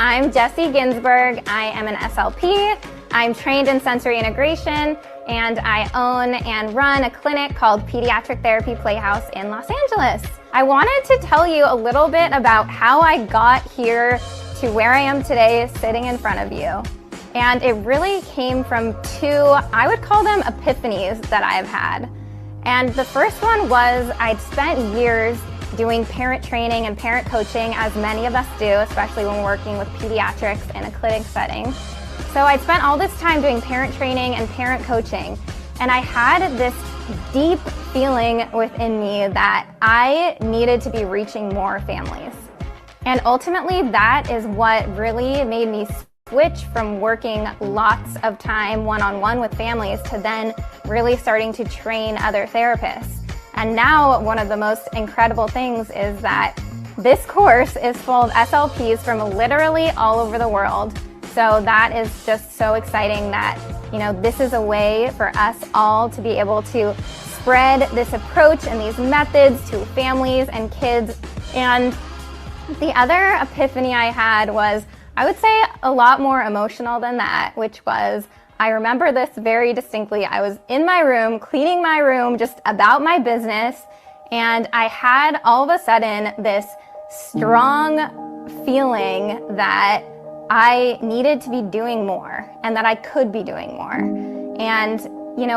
I'm Jessie Ginsberg. I am an SLP. I'm trained in sensory integration, and I own and run a clinic called Pediatric Therapy Playhouse in Los Angeles. I wanted to tell you a little bit about how I got here to where I am today, sitting in front of you. And it really came from two, I would call them epiphanies that I've had. And the first one was I'd spent years doing parent training and parent coaching, as many of us do, especially when we're working with pediatrics in a clinic setting. So I'd spent all this time doing parent training and parent coaching, and I had this deep feeling within me that I needed to be reaching more families. And ultimately, that is what really made me switch from working lots of time one-on-one with families to then really starting to train other therapists. And now one of the most incredible things is that this course is full of SLPs from literally all over the world. So that is just so exciting that, this is a way for us all to be able to spread this approach and these methods to families and kids. And the other epiphany I had was, I would say, a lot more emotional than that, which was, I remember this very distinctly. I was in my room, cleaning my room, just about my business, and I had all of a sudden this strong feeling that I needed to be doing more and that I could be doing more. And,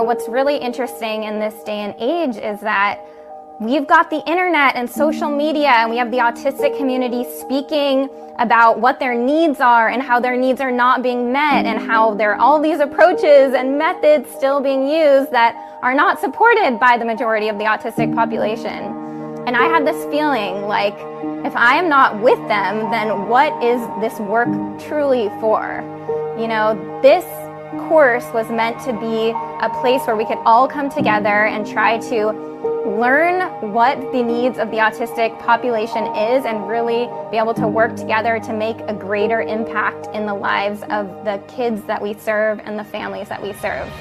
what's really interesting in this day and age is that we've got the internet and social media, and we have the autistic community speaking about what their needs are and how their needs are not being met, and how there are all these approaches and methods still being used that are not supported by the majority of the autistic population. And I had this feeling like, if I am not with them, then what is this work truly for? This course was meant to be a place where we could all come together and try to learn what the needs of the autistic population is and really be able to work together to make a greater impact in the lives of the kids that we serve and the families that we serve.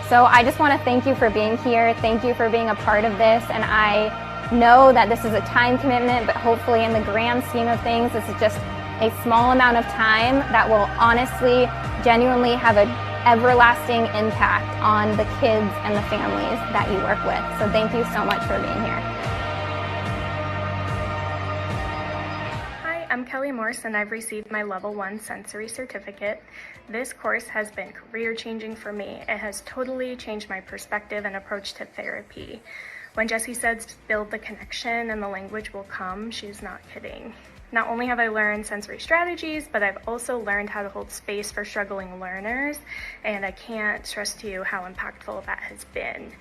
So I just want to thank you for being here. Thank you for being a part of this. And I know that this is a time commitment, but hopefully in the grand scheme of things, this is just a small amount of time that will honestly, genuinely have an everlasting impact on the kids and the families that you work with. So thank you so much for being here. Hi, I'm Kelly Morse, and I've received my Level 1 Sensory Certificate. This course has been career-changing for me. It has totally changed my perspective and approach to therapy. When Jessie says build the connection and the language will come, she's not kidding. Not only have I learned sensory strategies, but I've also learned how to hold space for struggling learners, and I can't stress to you how impactful that has been.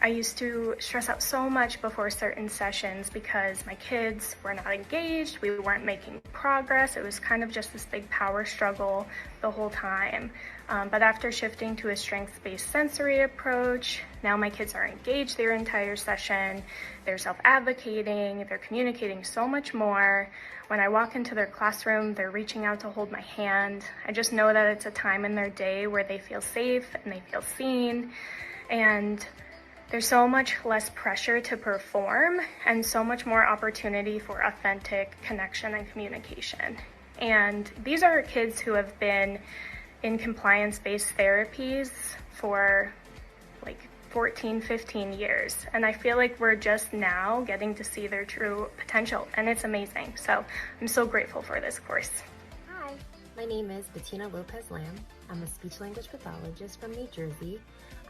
I used to stress out so much before certain sessions because my kids were not engaged, we weren't making progress. It was kind of just this big power struggle the whole time. But after shifting to a strengths-based sensory approach, now my kids are engaged their entire session, they're self-advocating, they're communicating so much more. When I walk into their classroom, they're reaching out to hold my hand. I just know that it's a time in their day where they feel safe and they feel seen. And there's so much less pressure to perform and so much more opportunity for authentic connection and communication. And these are kids who have been in compliance-based therapies for like 14, 15 years. And I feel like we're just now getting to see their true potential, and it's amazing. So I'm so grateful for this course. Hi, my name is Bettina Lopez-Lamb. I'm a speech-language pathologist from New Jersey.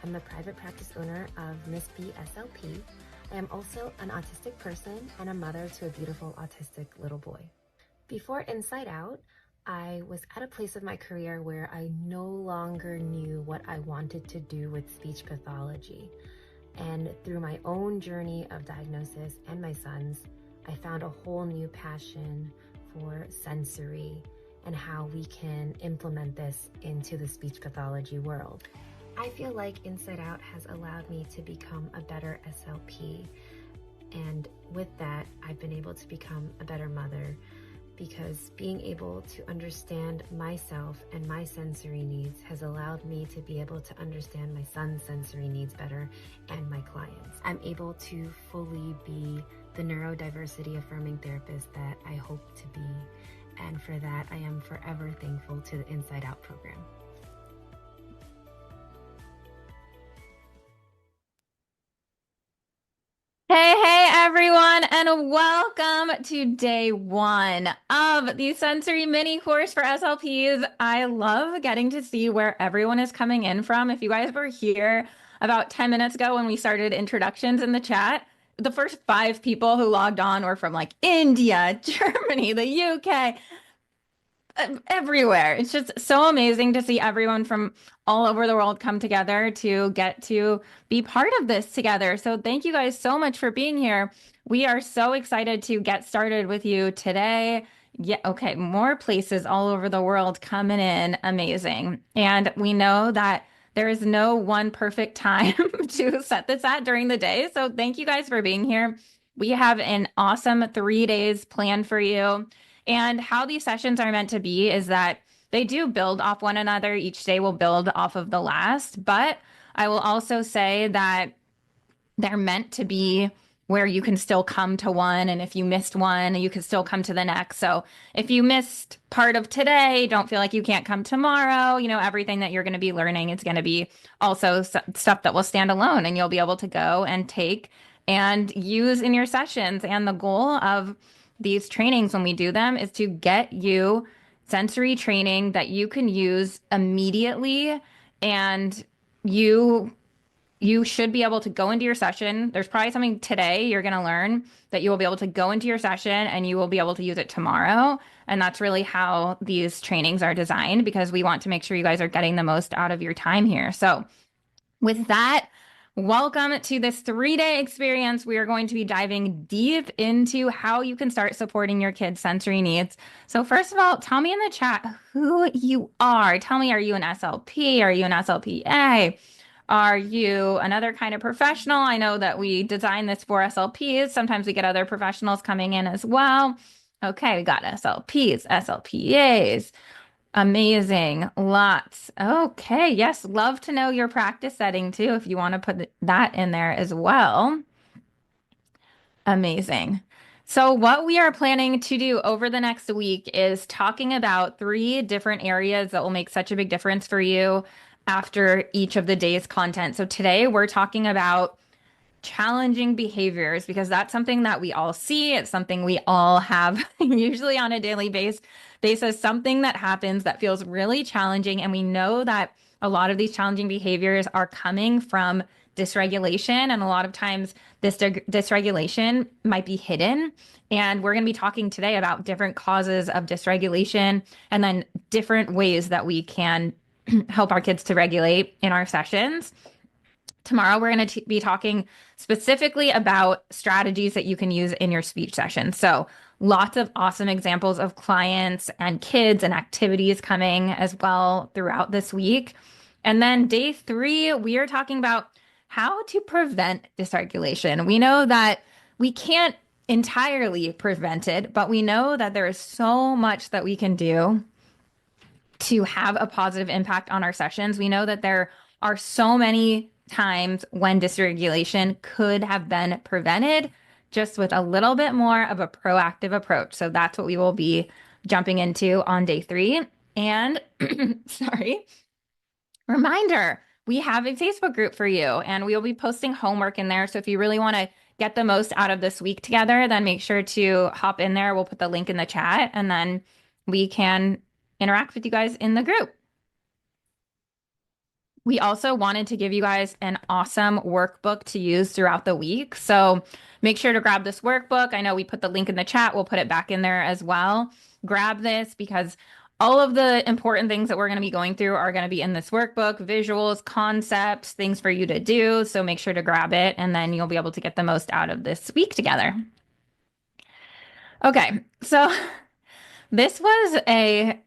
I'm the private practice owner of Miss B SLP. I am also an autistic person and a mother to a beautiful autistic little boy. Before Inside Out, I was at a place of my career where I no longer knew what I wanted to do with speech pathology. And through my own journey of diagnosis and my son's, I found a whole new passion for sensory and how we can implement this into the speech pathology world. I feel like Inside Out has allowed me to become a better SLP. And with that, I've been able to become a better mother, because being able to understand myself and my sensory needs has allowed me to be able to understand my son's sensory needs better and my clients. I'm able to fully be the neurodiversity affirming therapist that I hope to be. And for that, I am forever thankful to the Inside Out program. Hey, everyone, and welcome to day one of the sensory mini course for SLPs. I love getting to see where everyone is coming in from. If you guys were here about 10 minutes ago when we started introductions in the chat, the first 5 people who logged on were from like India, Germany, the UK, everywhere. It's just so amazing to see everyone from all over the world come together to get to be part of this together. So thank you guys so much for being here. We are so excited to get started with you today. Yeah, okay, more places all over the world coming in. Amazing. And we know that there is no one perfect time to set this at during the day. So thank you guys for being here. We have an awesome 3 days planned for you. And how these sessions are meant to be is that they do build off one another. Each day will build off of the last. But I will also say that they're meant to be where you can still come to one. And if you missed one, you can still come to the next. So if you missed part of today, don't feel like you can't come tomorrow. You know, everything that you're going to be learning is going to be also stuff that will stand alone and you'll be able to go and take and use in your sessions. And the goal of these trainings when we do them is to get you sensory training that you can use immediately and you you should be able to go into your session. There's probably something today you're going to learn that you will be able to go into your session and you will be able to use it tomorrow. And that's really how these trainings are designed because we want to make sure you guys are getting the most out of your time here. So with that, welcome to this 3 day experience. We are going to be diving deep into how you can start supporting your kids' sensory needs. So first of all, tell me in the chat who you are. Tell me, are you an SLP? Are you an SLPA? Are you another kind of professional? I know that we design this for SLPs. Sometimes we get other professionals coming in as well. Okay, we got SLPs, SLPAs. Amazing. Lots. Okay. Yes. Love to know your practice setting too, if you want to put that in there as well. Amazing. So, what we are planning to do over the next week is talking about 3 different areas that will make such a big difference for you after each of the day's content. So, today we're talking about challenging behaviors because that's something that we all see. It's something we all have usually on a daily basis, something that happens that feels really challenging. And we know that a lot of these challenging behaviors are coming from dysregulation. And a lot of times this dysregulation might be hidden. And we're going to be talking today about different causes of dysregulation and then different ways that we can help our kids to regulate in our sessions. Tomorrow, we're going to be talking specifically about strategies that you can use in your speech session. So, lots of awesome examples of clients and kids and activities coming as well throughout this week. And then day 3, we are talking about how to prevent dysregulation. We know that we can't entirely prevent it, but we know that there is so much that we can do to have a positive impact on our sessions. We know that there are so many times when dysregulation could have been prevented just with a little bit more of a proactive approach. So that's what we will be jumping into on day 3. And sorry, reminder, we have a Facebook group for you and we will be posting homework in there. So if you really want to get the most out of this week together, then make sure to hop in there. We'll put the link in the chat and then we can interact with you guys in the group. We also wanted to give you guys an awesome workbook to use throughout the week. So make sure to grab this workbook. I know we put the link in the chat. We'll put it back in there as well. Grab this because all of the important things that we're going to be going through are going to be in this workbook, visuals, concepts, things for you to do. So make sure to grab it and then you'll be able to get the most out of this week together. Okay, so this was a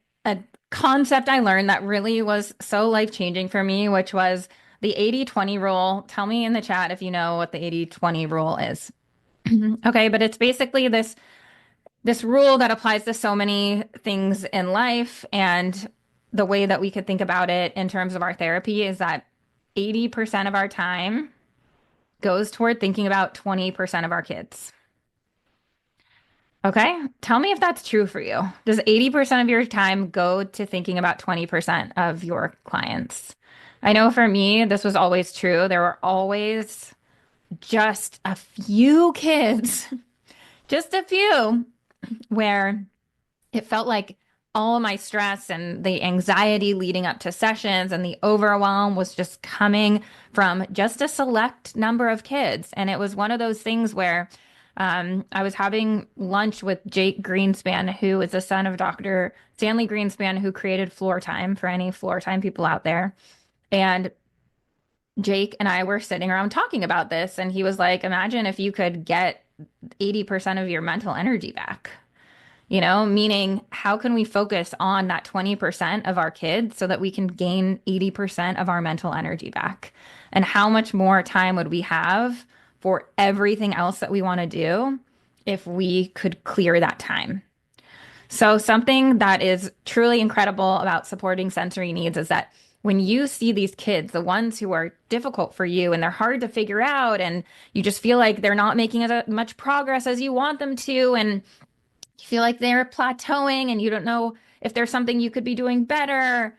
concept I learned that really was so life-changing for me, which was the 80-20 rule. Tell me in the chat if you know what the 80-20 rule is. Okay, but it's basically this rule that applies to so many things in life, and the way that we could think about it in terms of our therapy is that 80% of our time goes toward thinking about 20% of our kids. Okay. Tell me if that's true for you. Does 80% of your time go to thinking about 20% of your clients? I know for me, this was always true. There were always just a few kids, just a few, where it felt like all of my stress and the anxiety leading up to sessions and the overwhelm was just coming from just a select number of kids. And it was one of those things where I was having lunch with Jake Greenspan, who is the son of Dr. Stanley Greenspan, who created Floor Time for any Floor Time people out there. And Jake and I were sitting around talking about this, and he was like, imagine if you could get 80% of your mental energy back. Meaning how can we focus on that 20% of our kids so that we can gain 80% of our mental energy back? And how much more time would we have for everything else that we want to do if we could clear that time? So, something that is truly incredible about supporting sensory needs is that when you see these kids, the ones who are difficult for you and they're hard to figure out, and you just feel like they're not making as much progress as you want them to, and you feel like they're plateauing and you don't know if there's something you could be doing better.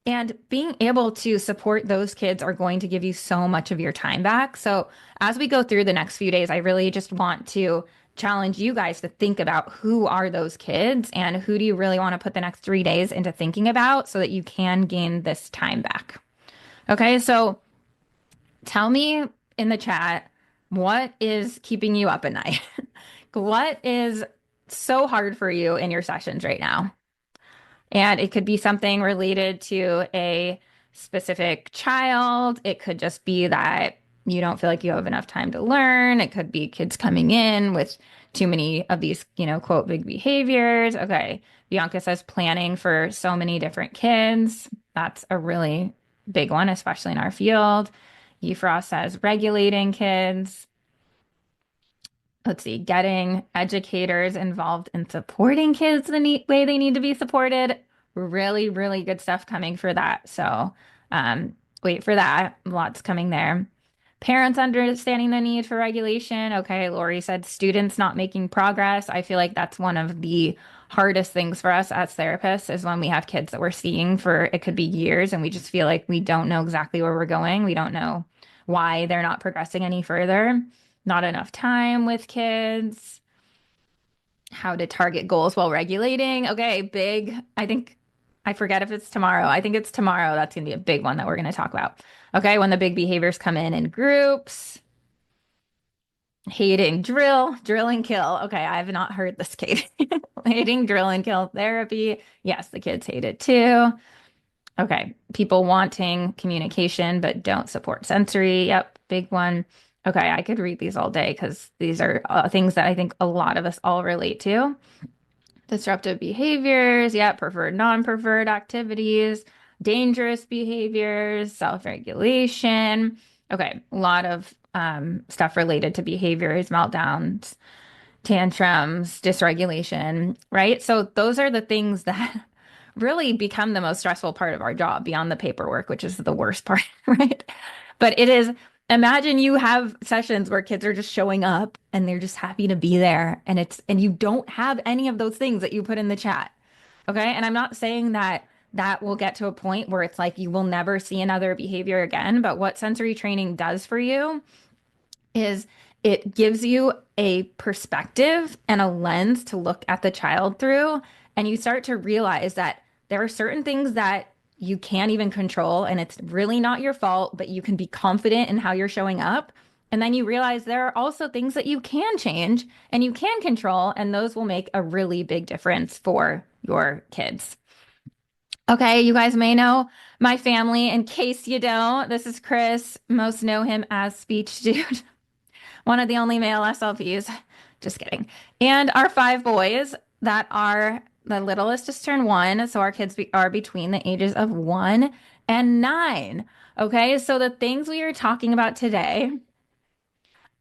And being able to support those kids are going to give you so much of your time back. So, as we go through the next few days, I really just want to challenge you guys to think about who are those kids and who do you really want to put the next 3 days into thinking about so that you can gain this time back. Okay, so tell me in the chat, what is keeping you up at night? What is so hard for you in your sessions right now? And it could be something related to a specific child. It could just be that you don't feel like you have enough time to learn. It could be kids coming in with too many of these, quote, big behaviors. Okay. Bianca says planning for so many different kids. That's a really big one, especially in our field. Yifra says regulating kids. Let's see, getting educators involved in supporting kids the way they need to be supported. Really, really good stuff coming for that. So wait for that. Lots coming there. Parents understanding the need for regulation. Okay, Lori said students not making progress. I feel like that's one of the hardest things for us as therapists is when we have kids that we're seeing for it could be years and we just feel like we don't know exactly where we're going. We don't know why they're not progressing any further. Not enough time with kids, how to target goals while regulating. Okay, big. I forget if it's tomorrow. I think it's tomorrow. That's going to be a big one that we're going to talk about. Okay, when the big behaviors come in groups. Hating drill and kill. Okay, I have not heard this, Kate. Hating drill and kill therapy. Yes, the kids hate it too. Okay, people wanting communication but don't support sensory. Yep, big one. Okay, I could read these all day because these are things that I think a lot of us all relate to. Disruptive behaviors, yeah, preferred, non-preferred activities, dangerous behaviors, self-regulation. Okay, a lot of stuff related to behaviors, meltdowns, tantrums, dysregulation, right? So those are the things that really become the most stressful part of our job beyond the paperwork, which is the worst part, right? But it is, imagine you have sessions where kids are just showing up and they're just happy to be there and you don't have any of those things that you put in the chat. Okay? And I'm not saying that that will get to a point where it's like you will never see another behavior again, but what sensory training does for you is it gives you a perspective and a lens to look at the child through. And you start to realize that there are certain things that you can't even control, and it's really not your fault, but you can be confident in how you're showing up. And then you realize there are also things that you can change and you can control, and those will make a really big difference for your kids. Okay, you guys may know my family. In case you don't, this is Chris. Most know him as Speech Dude. One of the only male SLPs. Just kidding. And our 5 boys that are the littlest just turned 1. So our kids are between the ages of 1 and 9. Okay. So the things we are talking about today,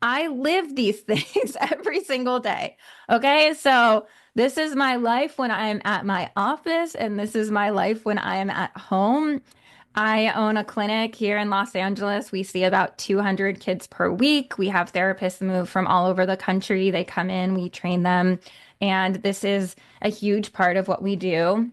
I live these things every single day. Okay. So this is my life when I'm at my office, and this is my life when I am at home. I own a clinic here in Los Angeles. We see about 200 kids per week. We have therapists move from all over the country. They come in, we train them, and this is a huge part of what we do.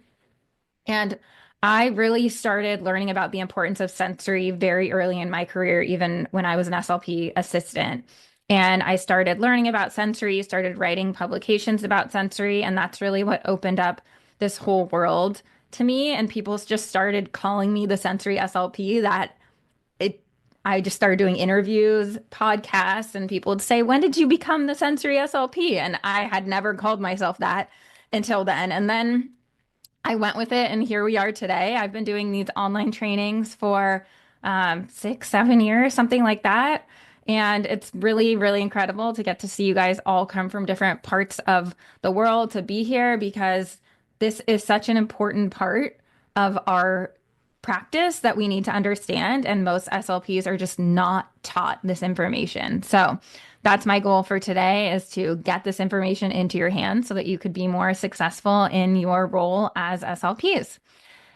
And I really started learning about the importance of sensory very early in my career, even when I was an SLP assistant. And I started learning about sensory, started writing publications about sensory, and that's really what opened up this whole world to me. And people just started calling me the sensory SLP. That it, I just started doing interviews, podcasts, and people would say, "When did you become the sensory SLP?" And I had never called myself that until then. And then I went with it, and here we are today. I've been doing these online trainings for 6, 7 years, something like that. And it's really, really incredible to get to see you guys all come from different parts of the world to be here because this is such an important part of our practice that we need to understand. And most SLPs are just not taught this information. So that's my goal for today is to get this information into your hands so that you could be more successful in your role as SLPs.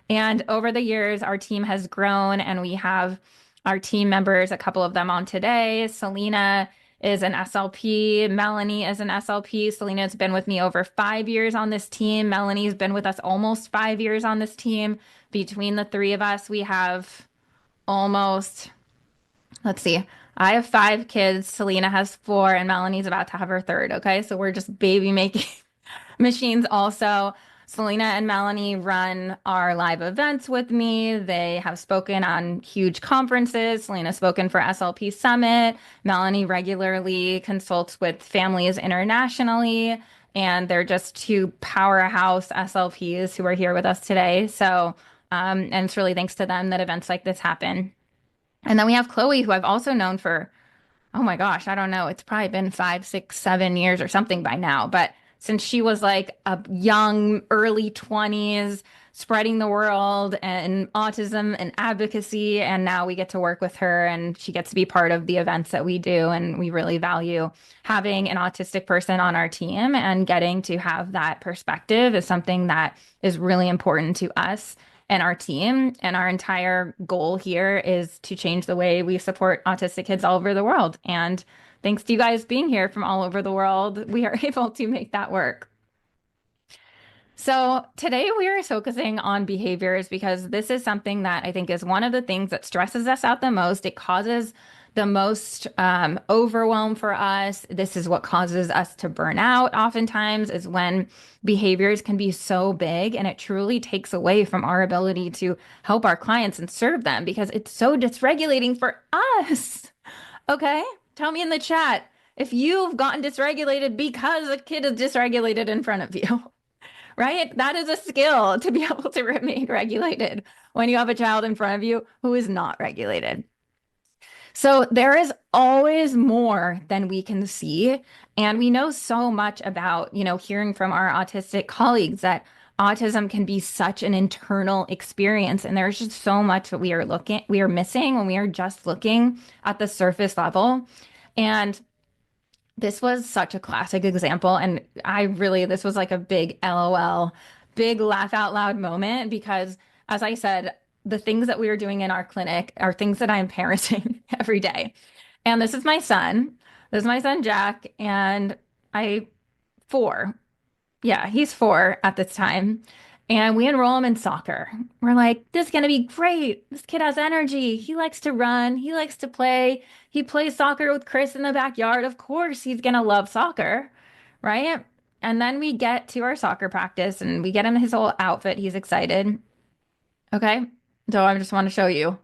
And over the years, our team has grown and we have our team members, a couple of them on today. Selena is an SLP. Melanie is an SLP. Selena's been with me over 5 years on this team. Melanie's been with us almost 5 years on this team. Between the three of us, we have almost, let's see, I have 5 kids. Selena has 4, and Melanie's about to have her third. Okay. So we're just baby making machines also. Selena and Melanie run our live events with me. They have spoken on huge conferences. Selena spoken for SLP Summit. Melanie regularly consults with families internationally. And they're just 2 powerhouse SLPs who are here with us today. So, and it's really thanks to them that events like this happen. And then we have Chloe, who I've also known for, oh my gosh, I don't know. It's probably been 5, 6, 7 years or something by now. But since she was like a young, early 20s, spreading the world and autism and advocacy. And now we get to work with her and she gets to be part of the events that we do. And we really value having an autistic person on our team, and getting to have that perspective is something that is really important to us and our team. And our entire goal here is to change the way we support autistic kids all over the world. And thanks to you guys being here from all over the world, we are able to make that work. So today we are focusing on behaviors because this is something that I think is one of the things that stresses us out the most. It causes the most overwhelm for us. This is what causes us to burn out oftentimes, is when behaviors can be so big and it truly takes away from our ability to help our clients and serve them because it's so dysregulating for us. Okay? Tell me in the chat if you've gotten dysregulated because a kid is dysregulated in front of you. Right? That is a skill to be able to remain regulated when you have a child in front of you who is not regulated. So there is always more than we can see. And we know so much about, hearing from our autistic colleagues that autism can be such an internal experience. And there's just so much that we are missing when we are just looking at the surface level. And this was such a classic example. And this was like a big LOL, big laugh out loud moment because, as I said, the things that we are doing in our clinic are things that I'm parenting every day. And this is my son. This is my son, Jack. And 4. Yeah, he's 4 at this time. And we enroll him in soccer. We're like, this is going to be great. This kid has energy. He likes to run. He likes to play. He plays soccer with Chris in the backyard. Of course, he's going to love soccer, right? And then we get to our soccer practice and we get him his whole outfit. He's excited. Okay. So I just want to show you.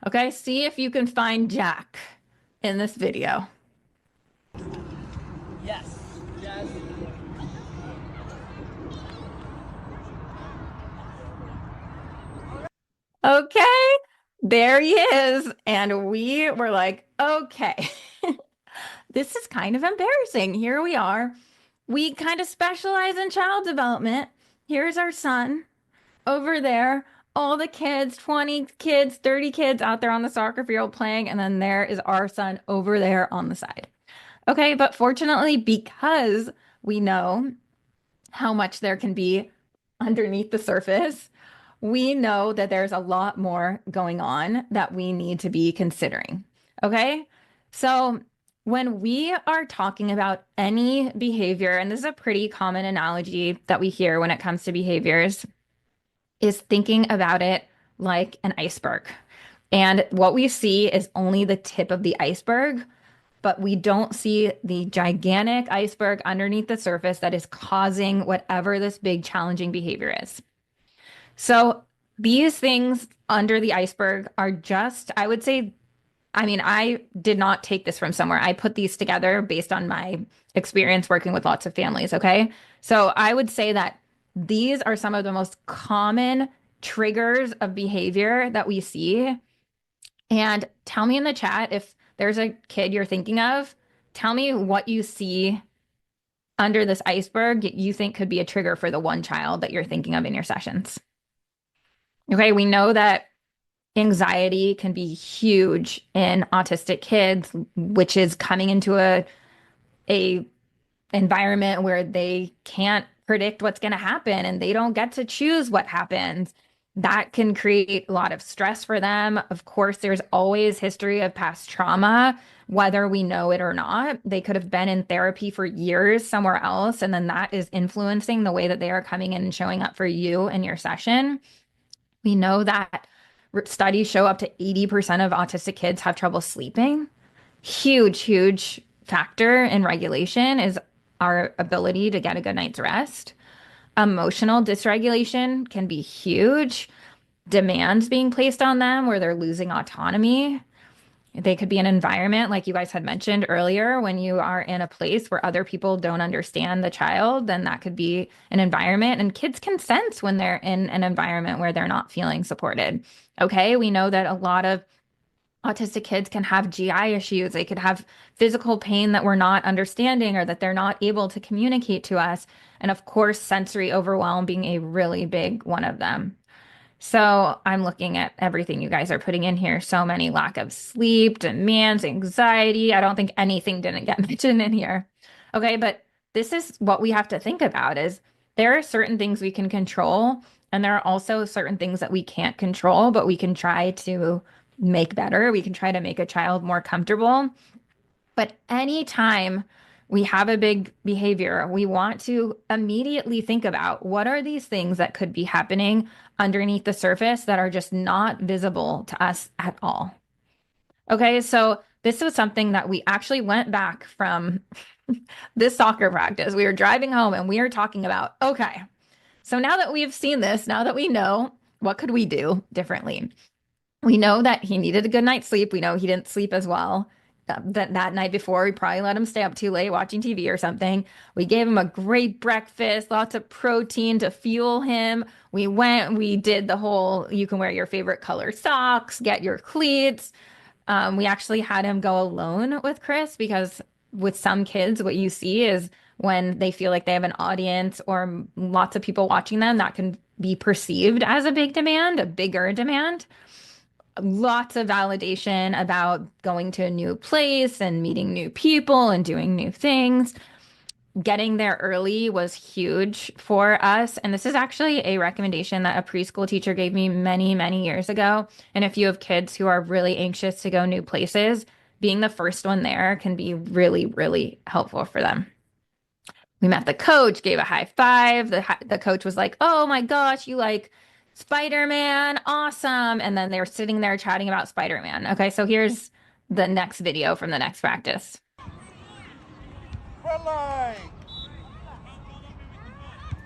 Okay. See if you can find Jack in this video. Yes. Yes. Okay, there he is. And we were like, okay, this is kind of embarrassing. Here we are. We kind of specialize in child development. Here's our son over there. All the kids, 20 kids, 30 kids out there on the soccer field playing. And then there is our son over there on the side. Okay, but fortunately, because we know how much there can be underneath the surface, we know that there's a lot more going on that we need to be considering. Okay. So when we are talking about any behavior, and this is a pretty common analogy that we hear when it comes to behaviors, is thinking about it like an iceberg. And what we see is only the tip of the iceberg, but we don't see the gigantic iceberg underneath the surface that is causing whatever this big challenging behavior is. So these things under the iceberg are just, I would say, I mean, I did not take this from somewhere. I put these together based on my experience working with lots of families. Okay. So I would say that these are some of the most common triggers of behavior that we see. And tell me in the chat if there's a kid you're thinking of, tell me what you see under this iceberg you think could be a trigger for the one child that you're thinking of in your sessions. Okay. We know that anxiety can be huge in autistic kids, which is coming into a environment where they can't predict what's going to happen and they don't get to choose what happens. That can create a lot of stress for them. Of course, there's always history of past trauma, whether we know it or not. They could have been in therapy for years somewhere else, and then that is influencing the way that they are coming in and showing up for you in your session. We know that studies show up to 80% of autistic kids have trouble sleeping. Huge, huge factor in regulation is our ability to get a good night's rest. Emotional dysregulation can be huge. Demands being placed on them where they're losing autonomy. They could be an environment, like you guys had mentioned earlier, when you are in a place where other people don't understand the child, then that could be an environment. And kids can sense when they're in an environment where they're not feeling supported. Okay, we know that a lot of autistic kids can have GI issues. They could have physical pain that we're not understanding or that they're not able to communicate to us. And of course, sensory overwhelm being a really big one of them. So I'm looking at everything you guys are putting in here. So many lack of sleep, demands, anxiety. I don't think anything didn't get mentioned in here. Okay, but this is what we have to think about is there are certain things we can control, and there are also certain things that we can't control, but we can try to make better. We can try to make a child more comfortable. But anytime we have a big behavior, we want to immediately think about what are these things that could be happening underneath the surface that are just not visible to us at all. Okay, so this was something that we actually went back from this soccer practice. We were driving home and we were talking about, okay, so now that we've seen this, now that we know, what could we do differently? We know that he needed a good night's sleep. We know he didn't sleep as well that night before. We probably let him stay up too late watching TV or something. We gave him a great breakfast, lots of protein to fuel him. We did the whole, you can wear your favorite color socks, get your cleats. We actually had him go alone with Chris because with some kids, what you see is when they feel like they have an audience or lots of people watching them, that can be perceived as a big demand, a bigger demand. Lots of validation about going to a new place and meeting new people and doing new things. Getting there early was huge for us. And this is actually a recommendation that a preschool teacher gave me many, many years ago. And if you have kids who are really anxious to go new places, being the first one there can be really, really helpful for them. We met the coach, gave a high five. The coach was like, "Oh my gosh, you like Spider-Man, awesome." And then they were sitting there chatting about Spider-Man. Okay, so here's the next video from the next practice. Red line.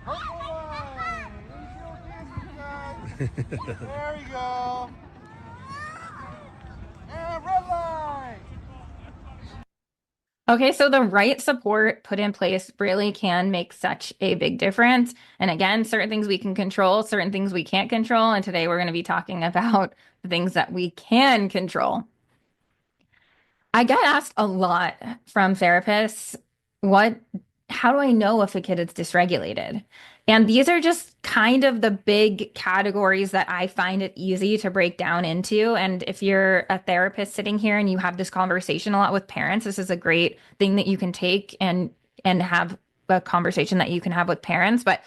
Purple line. There we go. And red line. Okay, so the right support put in place really can make such a big difference. And again, certain things we can control, certain things we can't control. And today we're going to be talking about the things that we can control. I get asked a lot from therapists, how do I know if a kid is dysregulated? And these are just kind of the big categories that I find it easy to break down into. And if you're a therapist sitting here and you have this conversation a lot with parents, this is a great thing that you can take and have a conversation that you can have with parents. But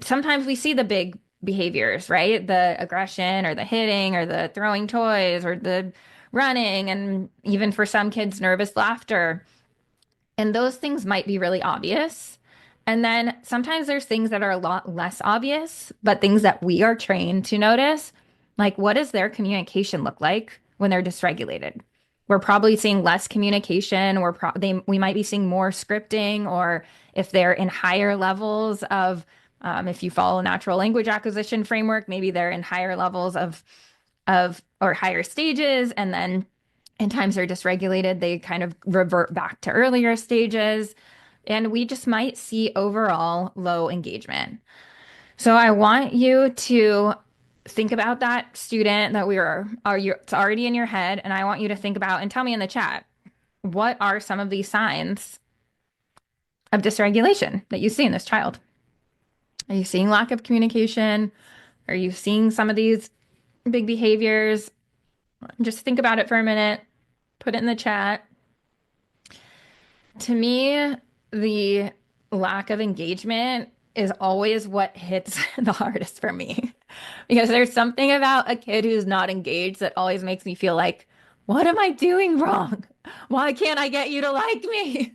sometimes we see the big behaviors, right? The aggression or the hitting or the throwing toys or the running, and even for some kids, nervous laughter. And those things might be really obvious. And then sometimes there's things that are a lot less obvious, but things that we are trained to notice. Like, what does their communication look like when they're dysregulated? We're probably seeing less communication. We might be seeing more scripting, or if they're in higher levels of, if you follow natural language acquisition framework, maybe they're in higher levels of or higher stages, and then in times they're dysregulated, they kind of revert back to earlier stages. And we just might see overall low engagement. So I want you to think about that student that it's already in your head. And I want you to think about and tell me in the chat, what are some of these signs of dysregulation that you see in this child? Are you seeing lack of communication? Are you seeing some of these big behaviors? Just think about it for a minute. Put it in the chat. To me, the lack of engagement is always what hits the hardest for me. Because there's something about a kid who's not engaged that always makes me feel like, what am I doing wrong? Why can't I get you to like me?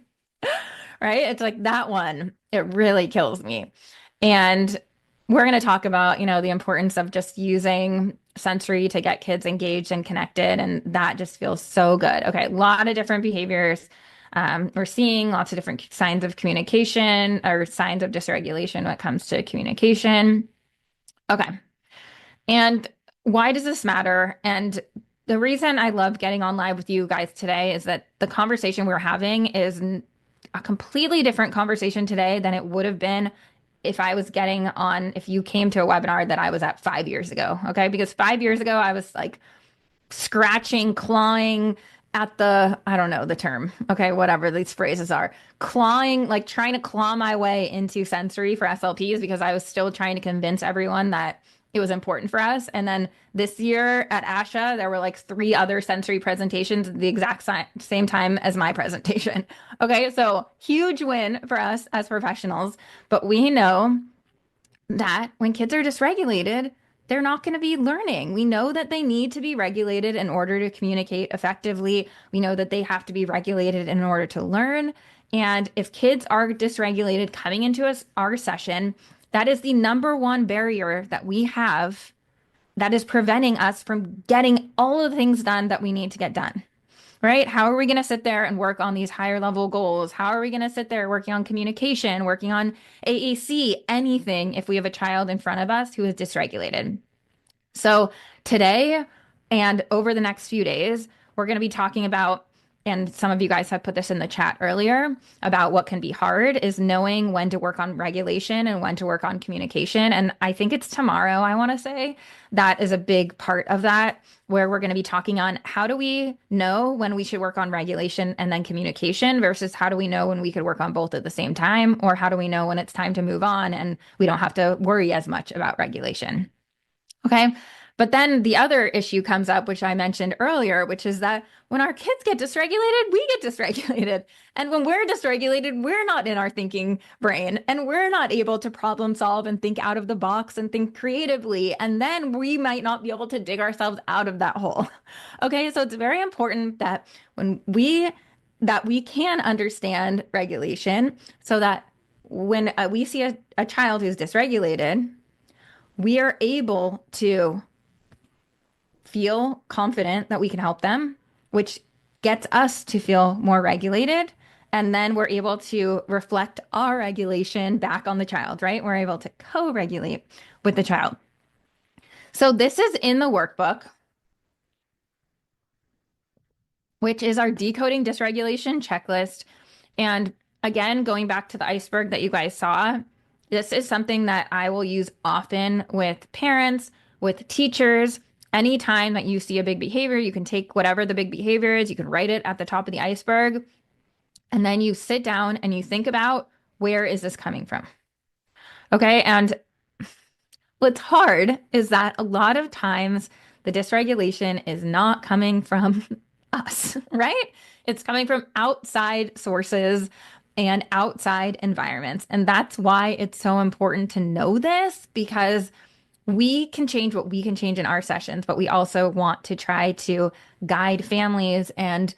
Right? It's like that one. It really kills me. And we're going to talk about, the importance of just using sensory to get kids engaged and connected. And that just feels so good. Okay, a lot of different behaviors. We're seeing lots of different signs of communication or signs of dysregulation when it comes to communication. Okay. And why does this matter? And the reason I love getting on live with you guys today is that the conversation we're having is a completely different conversation today than it would have been if you came to a webinar that I was at 5 years ago. Okay. Because 5 years ago, I was like scratching, clawing at I don't know the term. Okay. Whatever these phrases are, clawing, like trying to claw my way into sensory for SLPs because I was still trying to convince everyone that it was important for us. And then this year at ASHA, there were like 3 other sensory presentations at the exact same time as my presentation. Okay, so huge win for us as professionals. But we know that when kids are dysregulated, they're not going to be learning. We know that they need to be regulated in order to communicate effectively. We know that they have to be regulated in order to learn. And if kids are dysregulated coming into our session, that is the number one barrier that we have that is preventing us from getting all of the things done that we need to get done, right? How are we going to sit there and work on these higher level goals? How are we going to sit there working on communication, working on AAC, anything if we have a child in front of us who is dysregulated? So today and over the next few days, we're going to be talking about, and some of you guys have put this in the chat earlier, about what can be hard is knowing when to work on regulation and when to work on communication. And I think it's tomorrow, I want to say, that is a big part of that, where we're going to be talking on how do we know when we should work on regulation and then communication versus how do we know when we could work on both at the same time, or how do we know when it's time to move on and we don't have to worry as much about regulation. Okay. But then the other issue comes up, which I mentioned earlier, which is that when our kids get dysregulated, we get dysregulated. And when we're dysregulated, we're not in our thinking brain and we're not able to problem solve and think out of the box and think creatively. And then we might not be able to dig ourselves out of that hole. Okay. So it's very important that we can understand regulation so that when we see a child who's dysregulated, we are able to feel confident that we can help them, which gets us to feel more regulated. And then we're able to reflect our regulation back on the child, right? We're able to co-regulate with the child. So this is in the workbook, which is our decoding dysregulation checklist. And again, going back to the iceberg that you guys saw, this is something that I will use often with parents, with teachers. Anytime that you see a big behavior, you can take whatever the big behavior is, you can write it at the top of the iceberg, and then you sit down and you think about, where is this coming from? Okay, and what's hard is that a lot of times the dysregulation is not coming from us, right? It's coming from outside sources and outside environments. And that's why it's so important to know this, because we can change what we can change in our sessions, but we also want to try to guide families and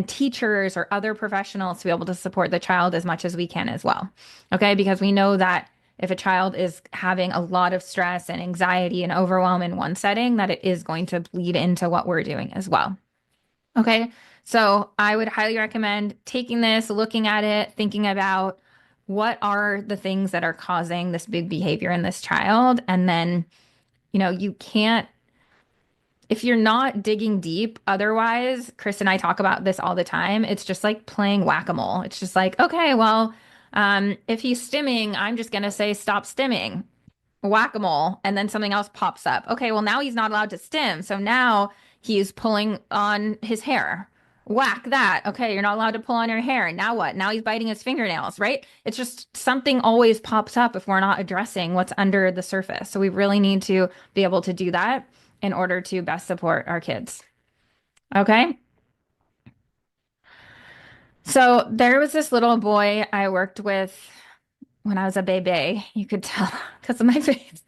teachers or other professionals to be able to support the child as much as we can as well. Okay? Because we know that if a child is having a lot of stress and anxiety and overwhelm in one setting, that it is going to bleed into what we're doing as well. Okay? So I would highly recommend taking this, looking at it, thinking about what are the things that are causing this big behavior in this child. And then, you can't, if you're not digging deep, otherwise, Chris and I talk about this all the time. It's just like playing whack-a-mole. It's just like, okay, well, if he's stimming, I'm just going to say stop stimming, whack-a-mole, and then something else pops up. Okay, well, now he's not allowed to stim. So now he's pulling on his hair. Whack that. Okay, you're not allowed to pull on your hair. Now what? Now he's biting his fingernails, right? It's just something always pops up if we're not addressing what's under the surface. So we really need to be able to do that in order to best support our kids. Okay. So there was this little boy I worked with when I was a baby. You could tell because of my face.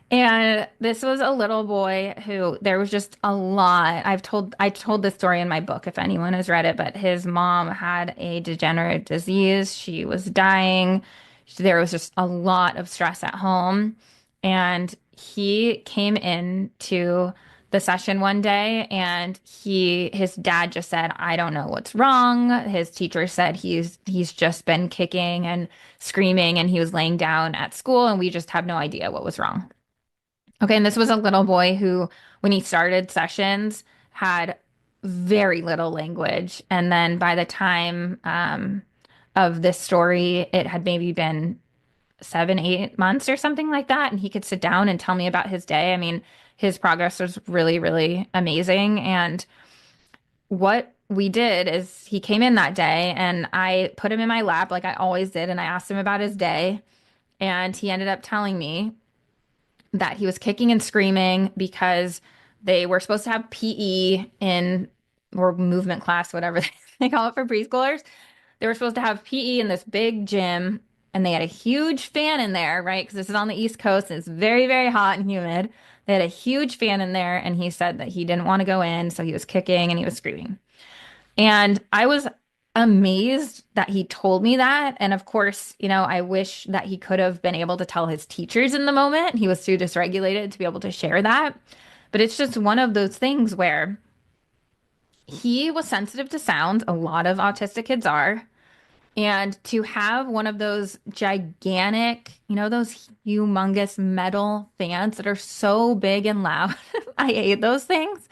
And this was a little boy who there was just a lot. I told this story in my book if anyone has read it, but his mom had a degenerative disease. She was dying. There was just a lot of stress at home. And he came in to the session one day and his dad just said, "I don't know what's wrong." His teacher said he's just been kicking and screaming and he was laying down at school and we just have no idea what was wrong. Okay, and this was a little boy who, when he started sessions, had very little language. And then by the time of this story, it had maybe been 7, 8 months or something like that. And he could sit down and tell me about his day. I mean, his progress was really, really amazing. And what we did is he came in that day and I put him in my lap like I always did. And I asked him about his day. And he ended up telling me that he was kicking and screaming because they were supposed to have PE in or movement class, whatever they call it for preschoolers. They were supposed to have PE in this big gym and they had a huge fan in there, right? Because this is on the East Coast and it's very, very hot and humid. They had a huge fan in there and he said that he didn't want to go in. So he was kicking and he was screaming. And I was amazed that he told me that. And of course, I wish that he could have been able to tell his teachers in the moment. He was too dysregulated to be able to share that. But it's just one of those things where he was sensitive to sounds. A lot of autistic kids are. And to have one of those gigantic, those humongous metal fans that are so big and loud, I hate those things.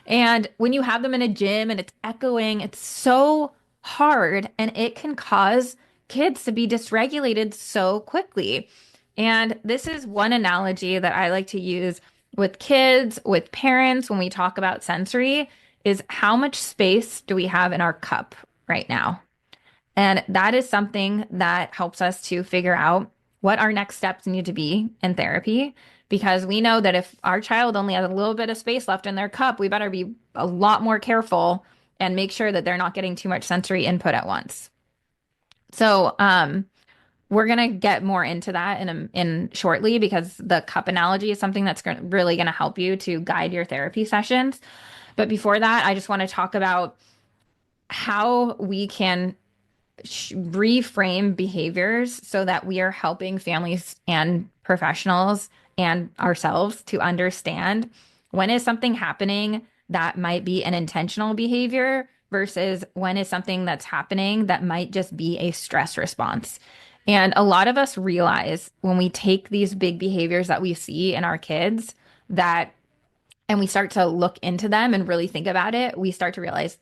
And when you have them in a gym and it's echoing, it's so hard and it can cause kids to be dysregulated so quickly. And this is one analogy that I like to use with kids, with parents, when we talk about sensory, is how much space do we have in our cup right now? And that is something that helps us to figure out what our next steps need to be in therapy. Because we know that if our child only has a little bit of space left in their cup, we better be a lot more careful and make sure that they're not getting too much sensory input at once. So, we're gonna get more into that in shortly because the cup analogy is something that's really gonna help you to guide your therapy sessions. But before that, I just want to talk about how we can reframe behaviors so that we are helping families and professionals and ourselves to understand when is something happening that might be an intentional behavior versus when is something that's happening that might just be a stress response. And a lot of us realize when we take these big behaviors that we see in our kids and we start to look into them and really think about it, we start to realize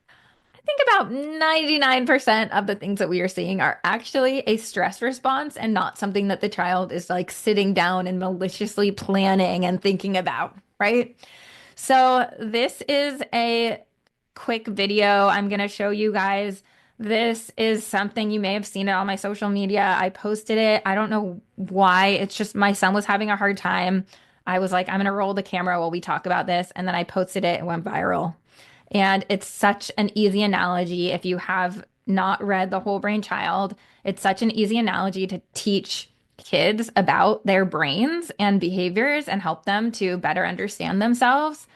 I think about 99% of the things that we are seeing are actually a stress response and not something that the child is like sitting down and maliciously planning and thinking about, right? So this is a quick video I'm going to show you guys. This is something you may have seen it on my social media. I posted it. I don't know why. It's just my son was having a hard time. I was like, I'm going to roll the camera while we talk about this. And then I posted it. It went viral. And it's such an easy analogy. If you have not read The Whole Brain Child, it's such an easy analogy to teach kids about their brains and behaviors and help them to better understand themselves.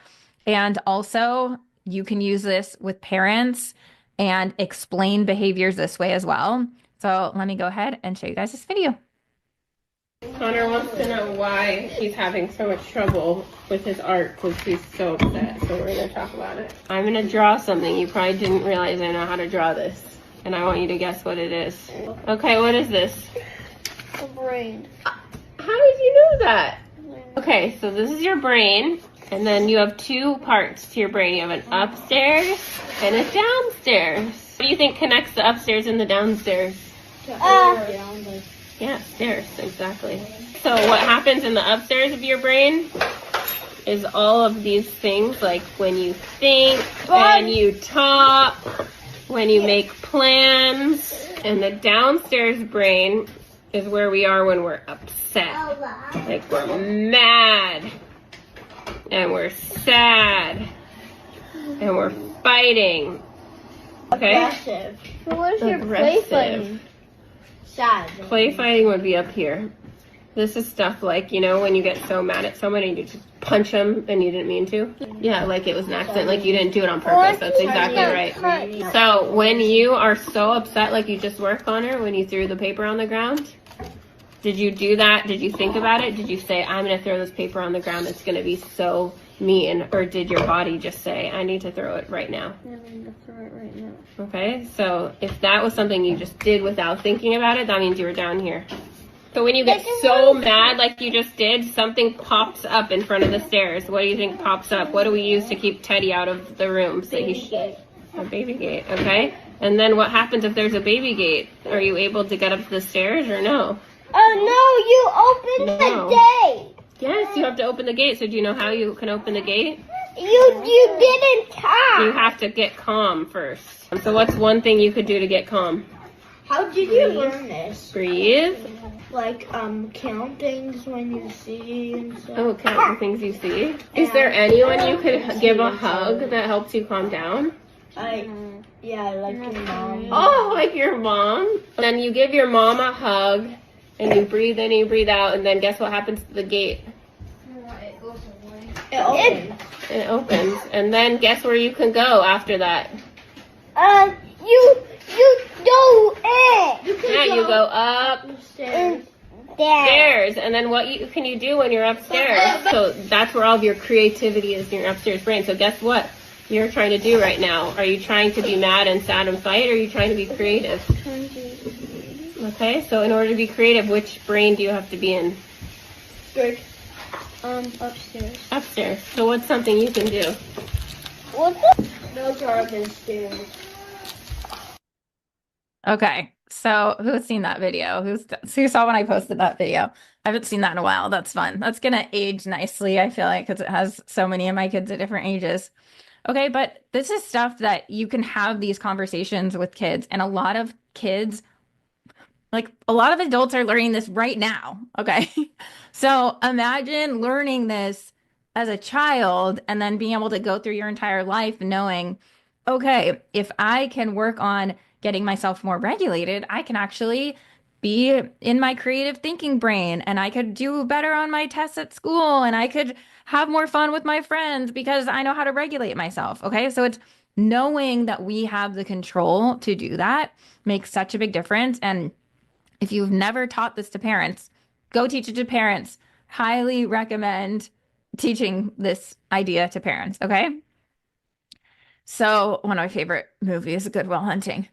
And also, you can use this with parents and explain behaviors this way as well. So let me go ahead and show you guys this video. Connor wants to know why he's having so much trouble with his art because he's so upset. So we're going to talk about it. I'm going to draw something. You probably didn't realize I know how to draw this. And I want you to guess what it is. Okay, what is this? A brain. How did you know that? Okay, so this is your brain. And then you have two parts to your brain. You have an upstairs and a downstairs. What do you think connects the upstairs and the downstairs? Yeah, stairs, exactly. So what happens in the upstairs of your brain is all of these things, like when you think, when you talk, when you make plans. And the downstairs brain is where we are when we're upset. Like we're mad, and we're sad, and we're fighting. Okay? Aggressive. But what if you're play fighting? Sad. Play fighting would be up here. This is stuff like, you know, when you get so mad at someone and you just punch them and you didn't mean to. Yeah, like it was an accident, like you didn't do it on purpose. That's exactly right. So when you are so upset, like you just were, Connor, when you threw the paper on the ground, did you do that? Did you think about it? Did you say, I'm going to throw this paper on the ground, it's going to be so mean? Or did your body just say, I need to throw it right now? I need to throw it right now. Okay, so if that was something you just did without thinking about it, that means you were down here. So when you get so mad like you just did, something pops up in front of the stairs. What do you think pops up? What do we use to keep Teddy out of the room? So a baby gate, okay? And then what happens if there's a baby gate? Are you able to get up the stairs or no? Oh no, you opened the gate. Yes, you have to open the gate. So do you know how you can open the gate? You didn't talk. You have to get calm first. So what's one thing you could do to get calm? How did you learn this? Breathe. Like count things when you see and stuff. Oh, count the things you see. Is there anyone you could give a hug that helps you calm down? Yeah, like your mom. Oh, like your mom? Then you give your mom a hug, and you breathe in and you breathe out, and then guess what happens to the gate? It opens. It opens. And then guess where you can go after that? You do it. Yeah, you go up stairs. And then what can you do when you're upstairs? So that's where all of your creativity is in your upstairs brain. So guess what you're trying to do right now? Are you trying to be mad and sad and fight, or are you trying to be creative? Okay, so in order to be creative, which brain do you have to be in? Good. Upstairs. Upstairs. So what's something you can do? No garbage stairs. Okay, so who's seen that video? Who saw when I posted that video? I haven't seen that in a while. That's fun. That's gonna age nicely, I feel like, because it has so many of my kids at different ages. Okay, but this is stuff that you can have these conversations with kids, and a lot of kids, like a lot of adults, are learning this right now. Okay, so imagine learning this as a child and then being able to go through your entire life knowing, okay, if I can work on getting myself more regulated, I can actually be in my creative thinking brain, and I could do better on my tests at school, and I could have more fun with my friends because I know how to regulate myself. Okay, so it's knowing that we have the control to do that makes such a big difference. And if you've never taught this to parents, go teach it to parents. Highly recommend teaching this idea to parents. Okay, so one of my favorite movies, Good Will Hunting.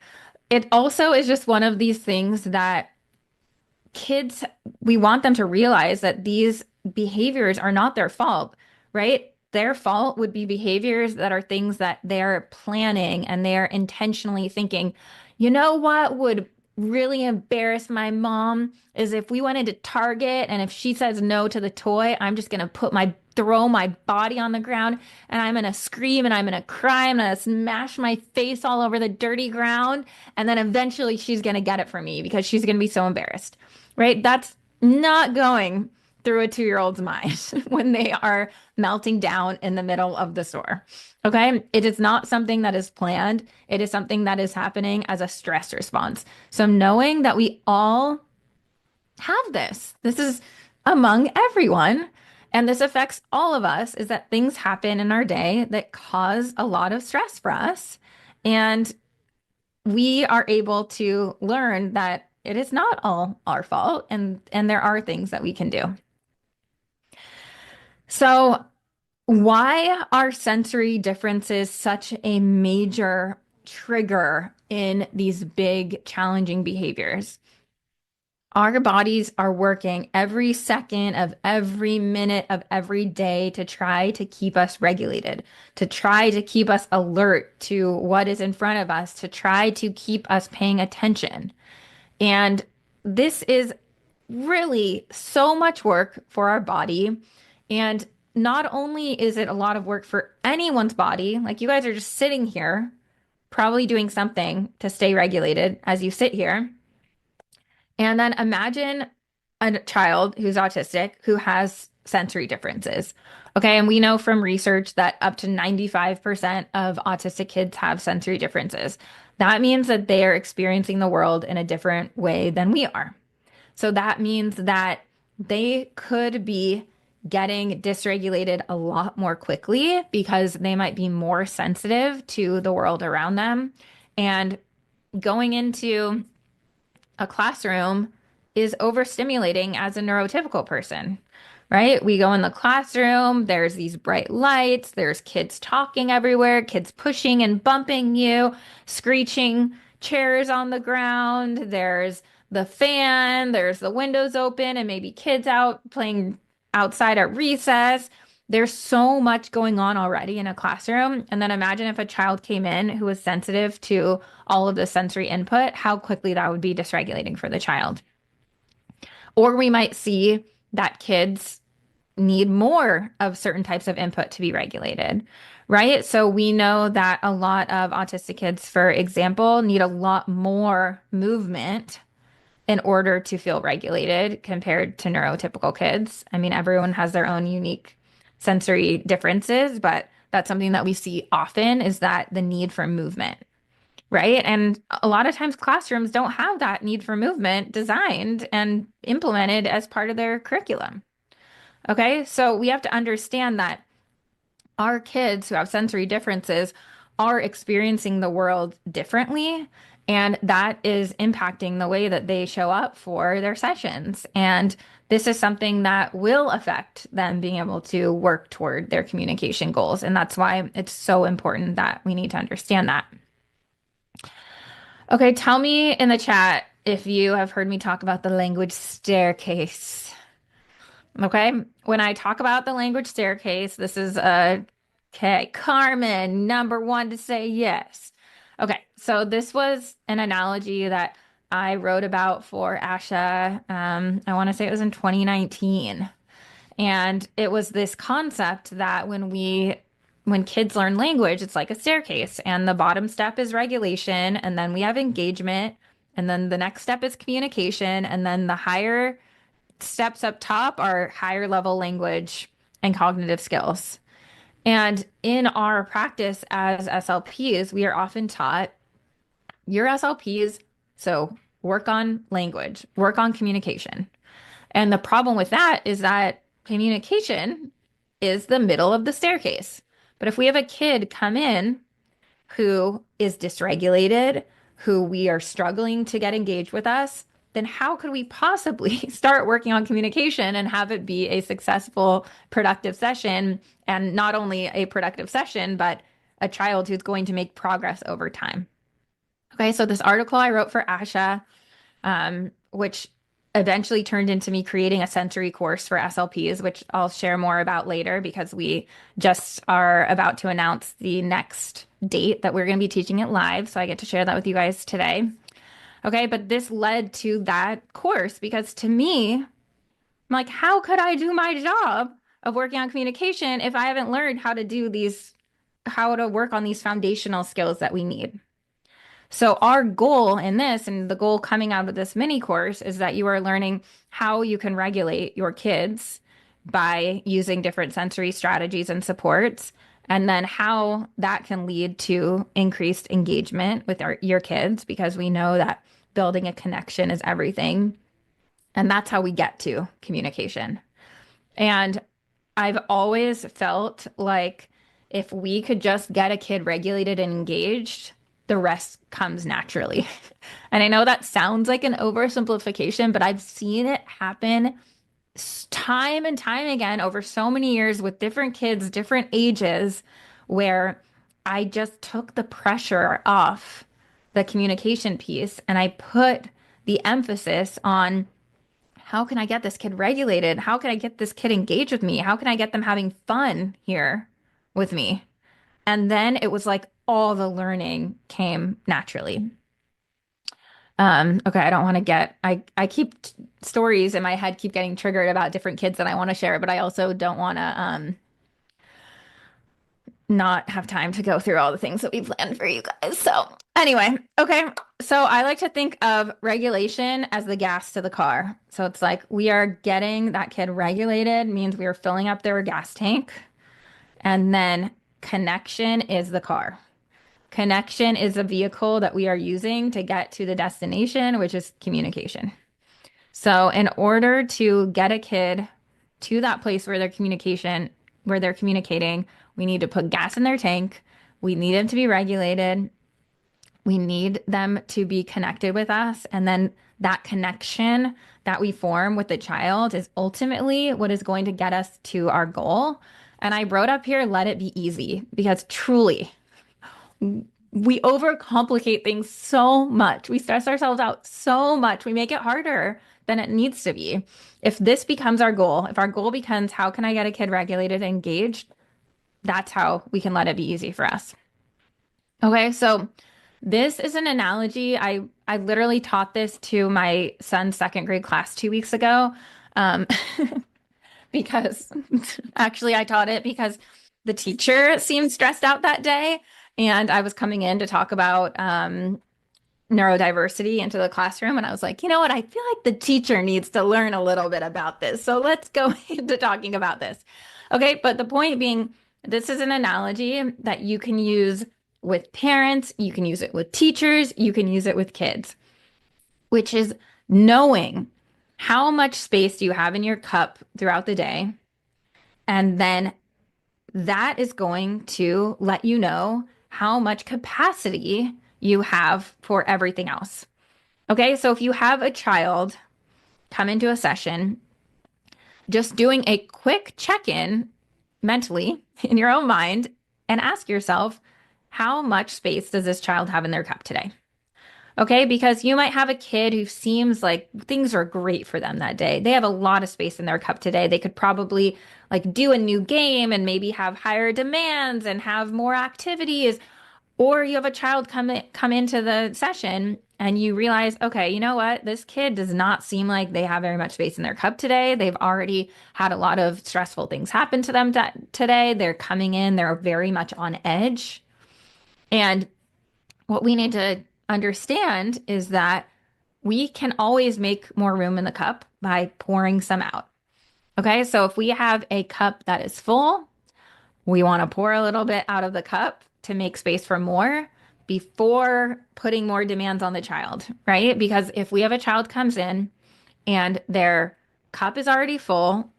It also is just one of these things that kids, we want them to realize that these behaviors are not their fault, right? Their fault would be behaviors that are things that they're planning and they're intentionally thinking, you know what would really embarrass my mom is if we went into Target and if she says no to the toy, I'm just going to throw my body on the ground and I'm going to scream and I'm going to cry. I'm going to smash my face all over the dirty ground. And then eventually she's going to get it from me because she's going to be so embarrassed, right? That's not going through a 2-year-old's mind when they are melting down in the middle of the store. Okay. It is not something that is planned. It is something that is happening as a stress response. So knowing that we all have this. This is among everyone. And this affects all of us, is that things happen in our day that cause a lot of stress for us. And we are able to learn that it is not all our fault and there are things that we can do. So, why are sensory differences such a major trigger in these big challenging behaviors? Our bodies are working every second of every minute of every day to try to keep us regulated, to try to keep us alert to what is in front of us, to try to keep us paying attention. And this is really so much work for our body. And not only is it a lot of work for anyone's body, like you guys are just sitting here, probably doing something to stay regulated as you sit here. And then imagine a child who's autistic who has sensory differences. Okay. And we know from research that up to 95% of autistic kids have sensory differences. That means that they are experiencing the world in a different way than we are. So that means that they could be getting dysregulated a lot more quickly because they might be more sensitive to the world around them. And going into a classroom is overstimulating as a neurotypical person, right? We go in the classroom, there's these bright lights, there's kids talking everywhere, kids pushing and bumping you, screeching chairs on the ground, there's the fan, there's the windows open, and maybe kids out playing outside at recess. There's so much going on already in a classroom. And then imagine if a child came in who was sensitive to all of the sensory input, how quickly that would be dysregulating for the child. Or we might see that kids need more of certain types of input to be regulated, right? So we know that a lot of autistic kids, for example, need a lot more movement in order to feel regulated compared to neurotypical kids. I mean, everyone has their own unique sensory differences, but that's something that we see often is that the need for movement, right? And a lot of times classrooms don't have that need for movement designed and implemented as part of their curriculum. Okay, so we have to understand that our kids who have sensory differences are experiencing the world differently, and that is impacting the way that they show up for their sessions. And this is something that will affect them being able to work toward their communication goals. And that's why it's so important that we need to understand that. Okay, tell me in the chat if you have heard me talk about the language staircase. Okay, when I talk about the language staircase, this is okay, Carmen, number one to say yes. Okay, so this was an analogy that I wrote about for Asha. I want to say it was in 2019. And it was this concept that when kids learn language, it's like a staircase, and the bottom step is regulation, and then we have engagement, and then the next step is communication, and then the higher steps up top are higher level language and cognitive skills. And in our practice as SLPs, we are often taught you're SLPs, so work on language, work on communication. And the problem with that is that communication is the middle of the staircase. But if we have a kid come in who is dysregulated, who we are struggling to get engaged with us, then how could we possibly start working on communication and have it be a successful, productive session? And not only a productive session, but a child who's going to make progress over time. Okay, so this article I wrote for Asha, which eventually turned into me creating a sensory course for SLPs, which I'll share more about later because we just are about to announce the next date that we're going to be teaching it live. So I get to share that with you guys today. Okay, but this led to that course because to me, I'm like, how could I do my job of working on communication if I haven't learned how to work on these foundational skills that we need? So our goal in this, and the goal coming out of this mini course, is that you are learning how you can regulate your kids by using different sensory strategies and supports, and then how that can lead to increased engagement with your kids, because we know that building a connection is everything. And that's how we get to communication. And I've always felt like if we could just get a kid regulated and engaged, the rest comes naturally. And I know that sounds like an oversimplification, but I've seen it happen time and time again over so many years with different kids, different ages, where I just took the pressure off the communication piece and I put the emphasis on how can I get this kid regulated? How can I get this kid engaged with me? How can I get them having fun here with me? And then it was like all the learning came naturally. Okay, I don't want to get I keep stories in my head keep getting triggered about different kids that I want to share, but I also don't want to not have time to go through all the things that we planned for you guys. So, anyway, okay. So, I like to think of regulation as the gas to the car. So, it's like we are getting that kid regulated, means we are filling up their gas tank. And then connection is the car. Connection is a vehicle that we are using to get to the destination, which is communication. So, in order to get a kid to that place where they're communicating, we need to put gas in their tank. We need them to be regulated. We need them to be connected with us. And then that connection that we form with the child is ultimately what is going to get us to our goal. And I wrote up here, let it be easy, because truly, we overcomplicate things so much. We stress ourselves out so much. We make it harder than it needs to be. If this becomes our goal, if our goal becomes how can I get a kid regulated and engaged, that's how we can let it be easy for us. Okay, so this is an analogy. I literally taught this to my son's second grade class 2 weeks ago. Because actually I taught it because the teacher seemed stressed out that day. And I was coming in to talk about neurodiversity into the classroom. And I was like, you know what? I feel like the teacher needs to learn a little bit about this. So let's go into talking about this. Okay. But the point being, this is an analogy that you can use with parents, you can use it with teachers, you can use it with kids, which is knowing how much space do you have in your cup throughout the day. And then that is going to let you know how much capacity you have for everything else. Okay, so if you have a child come into a session, just doing a quick check-in mentally in your own mind and ask yourself, how much space does this child have in their cup today? Okay, because you might have a kid who seems like things are great for them that day. They have a lot of space in their cup today. They could probably like do a new game and maybe have higher demands and have more activities. Or you have a child come into the session and you realize, okay, you know what? This kid does not seem like they have very much space in their cup today. They've already had a lot of stressful things happen to them today. They're coming in, they're very much on edge. And what we need to understand is that we can always make more room in the cup by pouring some out. Okay, so if we have a cup that is full, we want to pour a little bit out of the cup to make space for more before putting more demands on the child, right? Because if we have a child comes in and their cup is already full,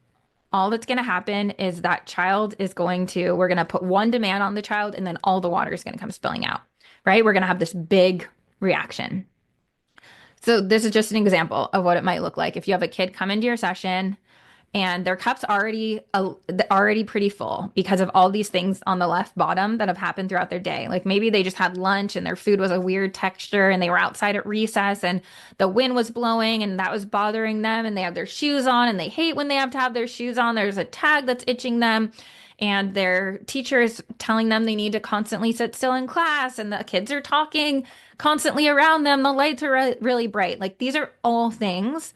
all that's going to happen is that child is we're going to put one demand on the child and then all the water is going to come spilling out, right? We're going to have this big reaction. So this is just an example of what it might look like. If you have a kid come into your session and their cup's already pretty full because of all these things on the left bottom that have happened throughout their day. Like maybe they just had lunch and their food was a weird texture and they were outside at recess and the wind was blowing and that was bothering them and they have their shoes on and they hate when they have to have their shoes on. There's a tag that's itching them and their teacher is telling them they need to constantly sit still in class and the kids are talking constantly around them. The lights are really bright. Like these are all things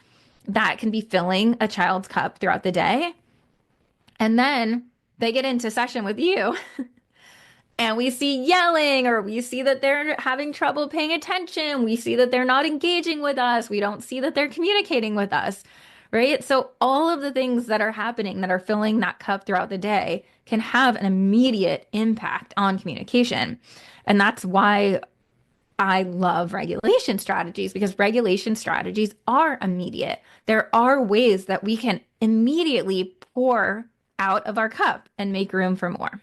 that can be filling a child's cup throughout the day. And then they get into session with you and we see yelling or we see that they're having trouble paying attention. We see that they're not engaging with us. We don't see that they're communicating with us, right? So all of the things that are happening that are filling that cup throughout the day can have an immediate impact on communication. And that's why I love regulation strategies because regulation strategies are immediate. There are ways that we can immediately pour out of our cup and make room for more.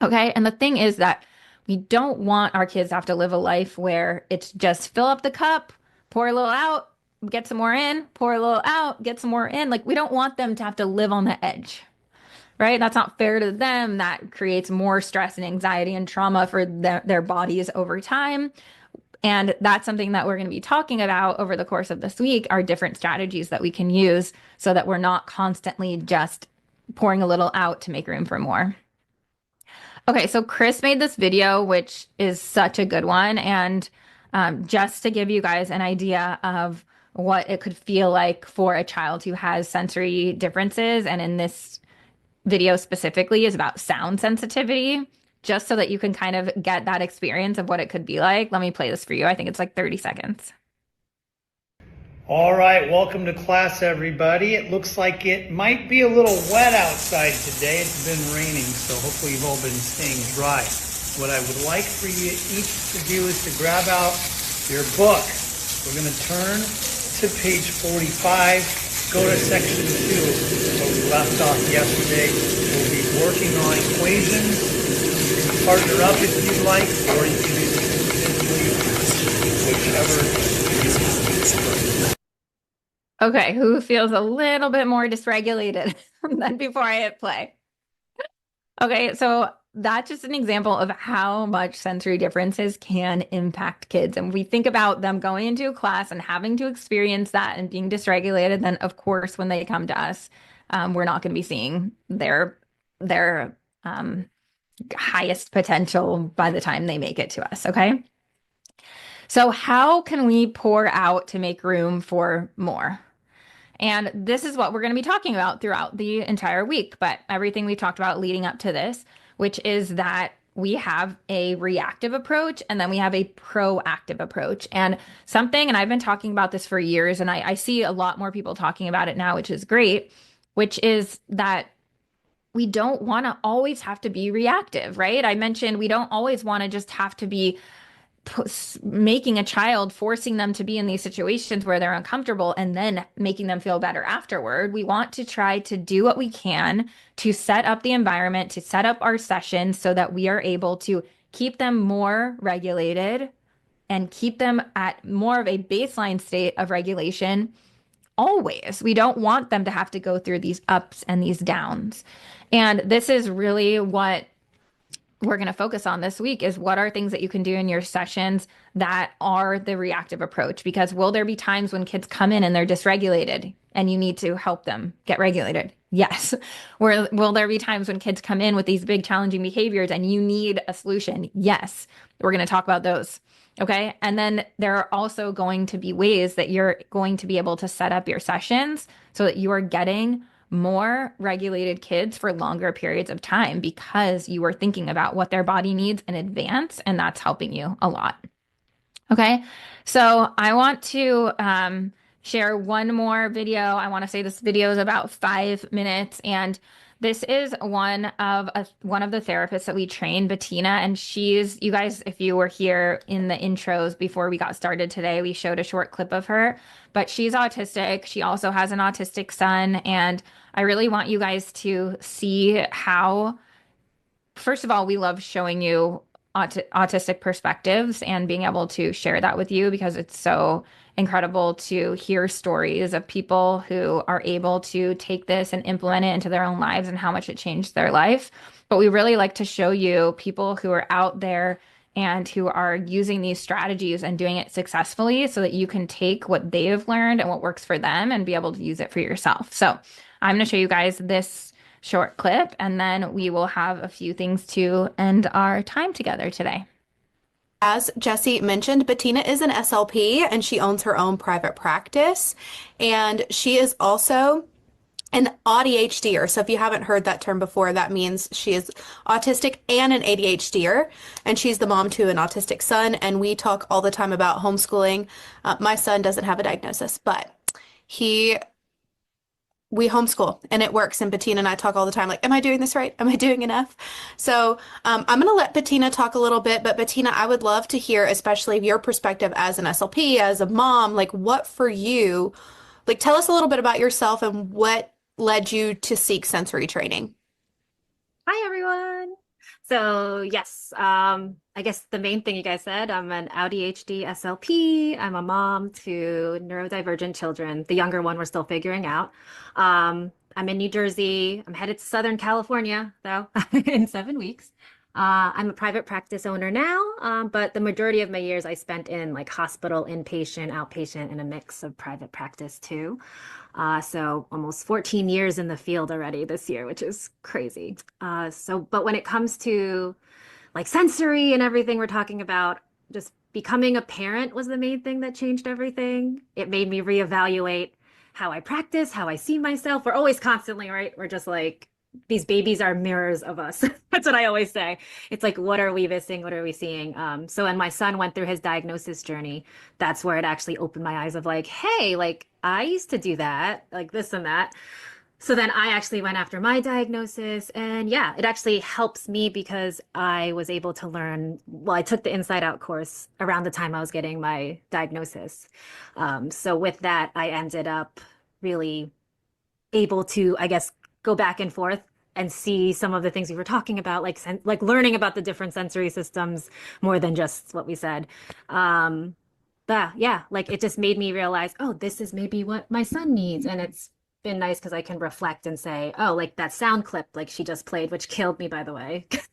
Okay. And the thing is that we don't want our kids to have to live a life where it's just fill up the cup, pour a little out, get some more in, pour a little out, get some more in. Like, we don't want them to have to live on the edge, right? That's not fair to them. That creates more stress and anxiety and trauma for their bodies over time. And that's something that we're going to be talking about over the course of this week, are different strategies that we can use so that we're not constantly just pouring a little out to make room for more. Okay, so Chris made this video, which is such a good one. And just to give you guys an idea of what it could feel like for a child who has sensory differences, and in this video specifically is about sound sensitivity, just so that you can kind of get that experience of what it could be like. Let me play this for you. I think it's like 30 seconds. All right, welcome to class, everybody. It looks like it might be a little wet outside today. It's been raining, so hopefully you've all been staying dry. What I would like for you each to do is to grab out your book. We're going to turn to page 45, go to section 2, where we left off yesterday. We'll be working on equations. You can partner up if you'd like, or you can do simply whichever you prefer. Okay, who feels a little bit more dysregulated than before I hit play? Okay, so that's just an example of how much sensory differences can impact kids. And we think about them going into a class and having to experience that and being dysregulated, then of course, when they come to us, we're not going to be seeing their highest potential by the time they make it to us, okay? So how can we pour out to make room for more? And this is what we're going to be talking about throughout the entire week, but everything we've talked about leading up to this, which is that we have a reactive approach and then we have a proactive approach. And I've been talking about this for years, and I see a lot more people talking about it now, which is great, which is that we don't want to always have to be reactive, right? I mentioned we don't always want to just have to be making a child, forcing them to be in these situations where they're uncomfortable and then making them feel better afterward. We want to try to do what we can to set up the environment, to set up our sessions so that we are able to keep them more regulated and keep them at more of a baseline state of regulation always. We don't want them to have to go through these ups and these downs. And this is really what we're going to focus on this week, is what are things that you can do in your sessions that are the reactive approach? Because will there be times when kids come in and they're dysregulated and you need to help them get regulated? Yes. Will there be times when kids come in with these big challenging behaviors and you need a solution? Yes. We're going to talk about those. Okay. And then there are also going to be ways that you're going to be able to set up your sessions so that you are getting more regulated kids for longer periods of time, because you are thinking about what their body needs in advance, and that's helping you a lot. Okay, so I want to share one more video. I want to say this video is about 5 minutes, and this is one of the therapists that we train, Bettina, and you guys, if you were here in the intros before we got started today, we showed a short clip of her, but she's autistic. She also has an autistic son, and I really want you guys to see how, first of all, we love showing you autistic perspectives and being able to share that with you, because it's so incredible to hear stories of people who are able to take this and implement it into their own lives and how much it changed their life. But we really like to show you people who are out there and who are using these strategies and doing it successfully, so that you can take what they have learned and what works for them and be able to use it for yourself. So I'm going to show you guys this short clip, and then we will have a few things to end our time together today. As Jessie mentioned, Bettina is an SLP and she owns her own private practice, and she is also an ADHDer. So if you haven't heard that term before, that means she is autistic and an ADHDer, and she's the mom to an autistic son, and we talk all the time about homeschooling. My son doesn't have a diagnosis, but he we homeschool and it works. And Bettina and I talk all the time, like, am I doing this right? Am I doing enough? So I'm going to let Bettina talk a little bit, but Bettina, I would love to hear, especially your perspective as an SLP, as a mom, like what for you, like tell us a little bit about yourself and what led you to seek sensory training. Hi, everyone. So, yes, I guess the main thing you guys said, I'm an ADHD SLP. I'm a mom to neurodivergent children. The younger one we're still figuring out. I'm in New Jersey. I'm headed to Southern California, though, in 7 weeks. I'm a private practice owner now, but the majority of my years I spent in like hospital, inpatient, outpatient, and a mix of private practice too. So almost 14 years in the field already this year, which is crazy. But when it comes to like sensory and everything we're talking about, just becoming a parent was the main thing that changed everything. It made me reevaluate how I practice, how I see myself. We're always constantly, right? We're just like, these babies are mirrors of us. That's what I always say. It's like, what are we missing? What are we seeing? So when my son went through his diagnosis journey, that's where it actually opened my eyes of like, hey, like I used to do that, like this and that. So then I actually went after my diagnosis, and yeah, it actually helps me because I was able to learn. Well, I took the Inside Out course around the time I was getting my diagnosis. So with that, I ended up really able to, I guess, go back and forth and see some of the things we were talking about, like learning about the different sensory systems more than just what we said. But yeah, like it just made me realize, oh, this is maybe what my son needs. And it's been nice because I can reflect and say, oh, like that sound clip, like she just played, which killed me, by the way, because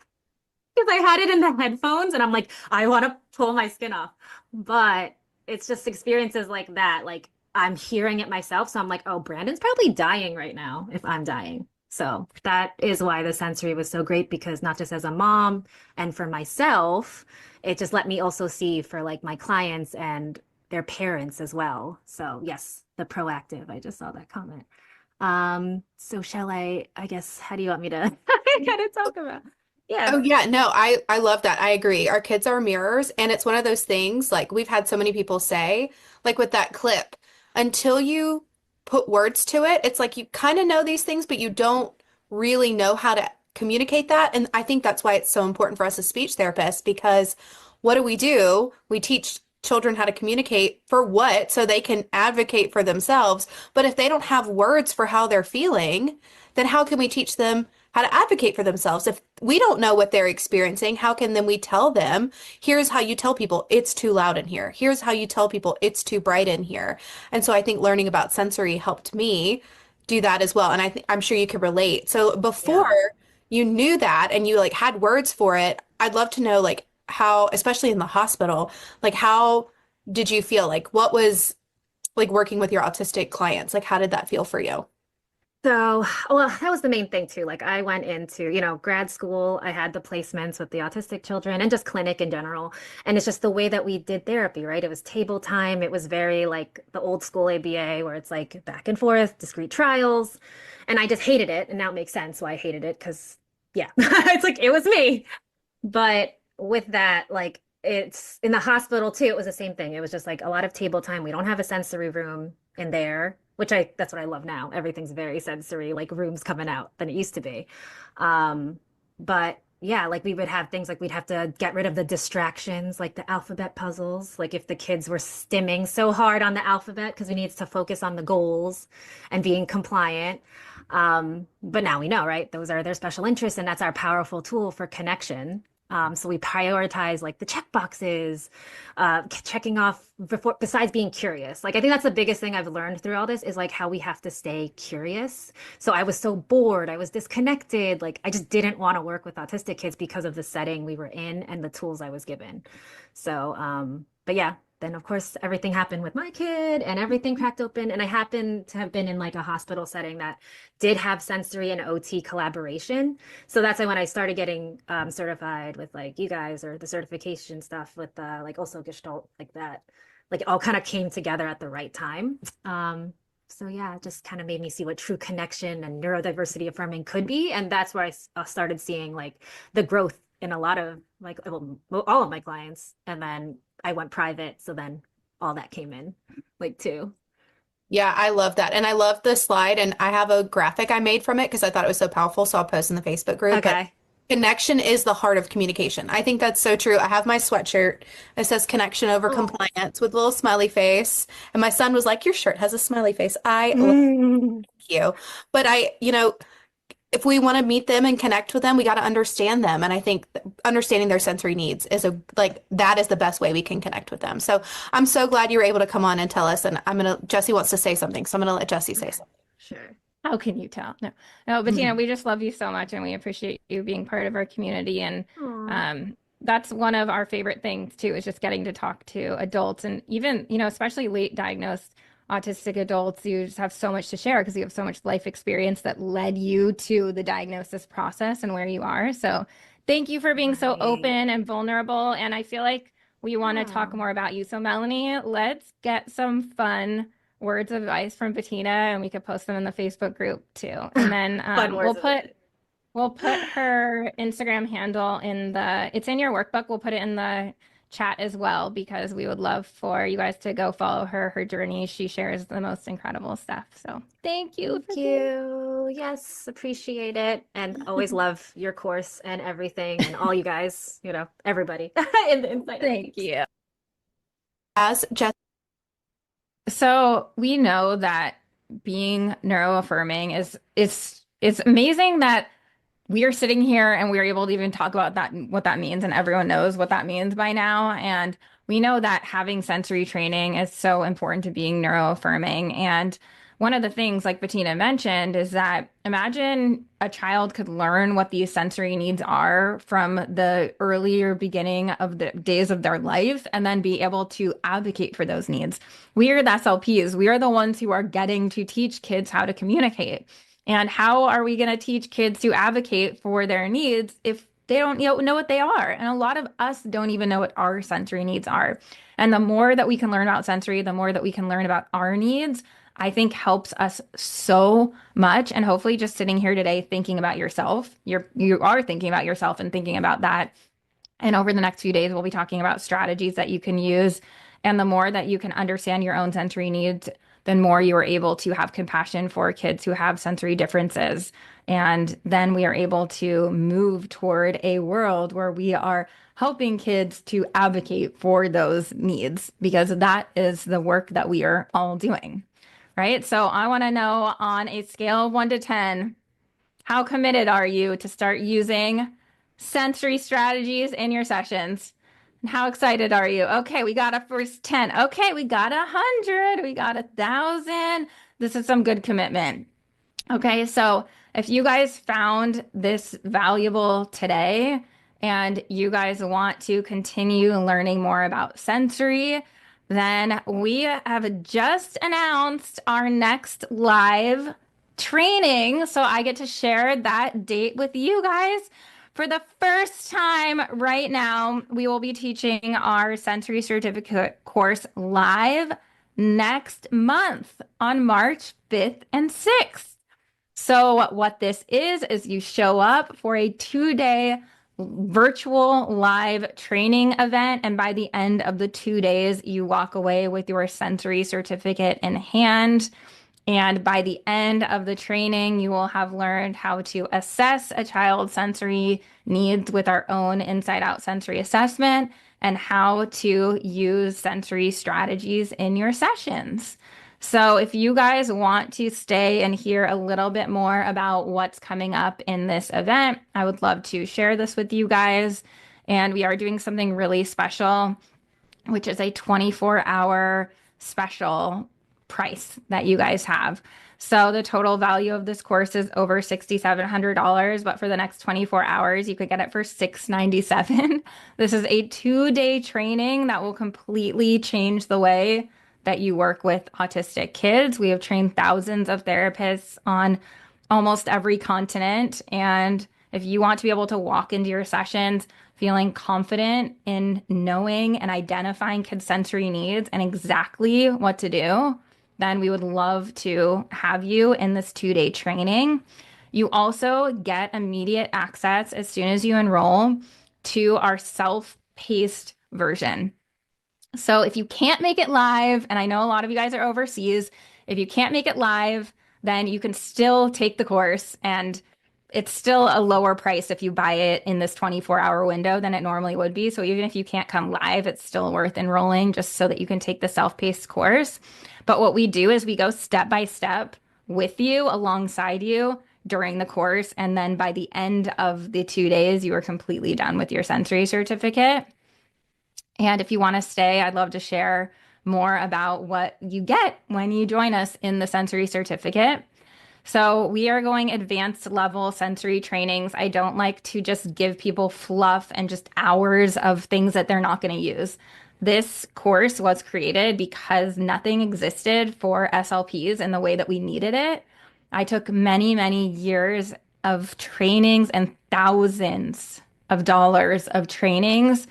I had it in the headphones and I'm like, I want to pull my skin off. But it's just experiences like that. Like I'm hearing it myself. So I'm like, oh, Brandon's probably dying right now if I'm dying. So that is why the sensory was so great, because not just as a mom and for myself, it just let me also see for like my clients and their parents as well. So yes, the proactive. I just saw that comment. So shall I guess, how do you want me to kind of talk about? Yeah. Oh yeah, no, I love that. I agree. Our kids are mirrors, and it's one of those things like we've had so many people say, like with that clip, until you put words to it, it's like you kind of know these things, but you don't really know how to communicate that. And I think that's why it's so important for us as speech therapists, because what do? We teach children how to communicate for what? So they can advocate for themselves. But if they don't have words for how they're feeling, then how can we teach them how to advocate for themselves? If we don't know what they're experiencing, how can then we tell them, here's how you tell people it's too loud in here. Here's how you tell people it's too bright in here. And so I think learning about sensory helped me do that as well. And I'm sure you could relate. So before Yeah. you knew that and you like had words for it, I'd love to know like how, especially in the hospital, like how did you feel? Like what was like working with your autistic clients? Like how did that feel for you? So, well, that was the main thing too. Like I went into, grad school, I had the placements with the autistic children and just clinic in general. And it's just the way that we did therapy, right? It was table time. It was very like the old school ABA where it's like back and forth, discrete trials. And I just hated it. And now it makes sense why I hated it because yeah, it's like it was me. But with that, like it's in the hospital too, it was the same thing. It was just like a lot of table time. We don't have a sensory room in there, which that's what I love now. Everything's very sensory, like rooms coming out than it used to be. But yeah, like we would have things like we'd have to get rid of the distractions, like the alphabet puzzles. Like if the kids were stimming so hard on the alphabet because we needed to focus on the goals and being compliant. But now we know, right? Those are their special interests, and that's our powerful tool for connection. So we prioritize like the check boxes, checking off before, besides being curious. Like I think that's the biggest thing I've learned through all this is like how we have to stay curious. So I was so bored, I was disconnected. Like I just didn't want to work with autistic kids because of the setting we were in and the tools I was given. So, but yeah, then of course everything happened with my kid and everything cracked open. And I happened to have been in like a hospital setting that did have sensory and OT collaboration. So that's when I started getting certified with like you guys or the certification stuff with like also Gestalt like that. Like it all kind of came together at the right time. So yeah, it just kind of made me see what true connection and neurodiversity affirming could be. And that's where I started seeing like the growth in a lot of like well, all of my clients. And then I went private. So then all that came in like too. Yeah, I love that. And I love the slide. And I have a graphic I made from it because I thought it was so powerful. So I'll post in the Facebook group. But Okay. connection is the heart of communication. I think that's so true. I have my sweatshirt. It says connection over Oh. compliance with a little smiley face. And my son was like, your shirt has a smiley face. I love Mm. you. But if we want to meet them and connect with them, we got to understand them. And I think understanding their sensory needs is that is the best way we can connect with them. So I'm so glad you were able to come on and tell us. And Jesse wants to say something. So I'm going to let Jesse say something. Sure. How can you tell? No, no, Bettina, we just love you so much and we appreciate you being part of our community. And Aw. that's one of our favorite things too, is just getting to talk to adults and even, especially late diagnosed autistic adults. You just have so much to share because you have so much life experience that led you to the diagnosis process and where you are. So thank you for being so Right. open and vulnerable. And I feel like we want to talk Yeah. more about you. So Melanie, let's get some fun words of advice from Bettina, and we could post them in the Facebook group too. And then Fun words of it. we'll put her Instagram handle it's in your workbook. We'll put it in the chat as well because we would love for you guys to go follow her journey. She shares the most incredible stuff. So thank you for Thank being you. Yes, appreciate it. And always love your course and everything and all you guys, everybody in the Insider Thank peeps. you. As Jesse So we know that being neuroaffirming is amazing that we are sitting here and we're able to even talk about that, what that means, and everyone knows what that means by now. And we know that having sensory training is so important to being neuroaffirming. And one of the things, like Bettina mentioned, is that imagine a child could learn what these sensory needs are from the earlier beginning of the days of their life and then be able to advocate for those needs. We are the SLPs. We are the ones who are getting to teach kids how to communicate. And how are we going to teach kids to advocate for their needs if they don't know what they are? And a lot of us don't even know what our sensory needs are. And the more that we can learn about sensory, the more that we can learn about our needs, I think helps us so much. And hopefully just sitting here today thinking about yourself, you are thinking about yourself and thinking about that. And over the next few days, we'll be talking about strategies that you can use. And the more that you can understand your own sensory needs, the more you are able to have compassion for kids who have sensory differences. And then we are able to move toward a world where we are helping kids to advocate for those needs, because that is the work that we are all doing, right? So I want to know, on a scale of 1 to 10, how committed are you to start using sensory strategies in your sessions? And how excited are you? Okay, we got a first 10. Okay, we got 100. We got 1,000. This is some good commitment. Okay, so if you guys found this valuable today and you guys want to continue learning more about sensory, then we have just announced our next live training. So I get to share that date with you guys. For the first time right now, we will be teaching our sensory certificate course live next month on March 5th and 6th. So what this is you show up for a 2-day virtual live training event. And by the end of the 2 days, you walk away with your sensory certificate in hand. And by the end of the training, you will have learned how to assess a child's sensory needs with our own inside out sensory assessment and how to use sensory strategies in your sessions. So if you guys want to stay and hear a little bit more about what's coming up in this event, I would love to share this with you guys. And we are doing something really special, which is a 24-hour special price that you guys have. So the total value of this course is over $6,700, but for the next 24 hours, you could get it for $697. This is a 2-day training that will completely change the way that you work with autistic kids. We have trained thousands of therapists on almost every continent. And if you want to be able to walk into your sessions feeling confident in knowing and identifying kids' sensory needs and exactly what to do, then we would love to have you in this 2-day training. You also get immediate access as soon as you enroll to our self-paced version. So if you can't make it live, and I know a lot of you guys are overseas, If you can't make it live, then you can still take the course, and it's still a lower price if you buy it in this 24-hour window than it normally would be. So even if you can't come live, it's still worth enrolling just so that you can take the self-paced course. But what we do is we go step by step with you, alongside you during the course. And then by the end of the 2 days, you are completely done with your sensory certificate. And if you want to stay, I'd love to share more about what you get when you join us in the sensory certificate. So we are going advanced level sensory trainings. I don't like to just give people fluff and just hours of things that they're not going to use. This course was created because nothing existed for SLPs in the way that we needed it. I took many, many years of trainings and thousands of dollars of trainings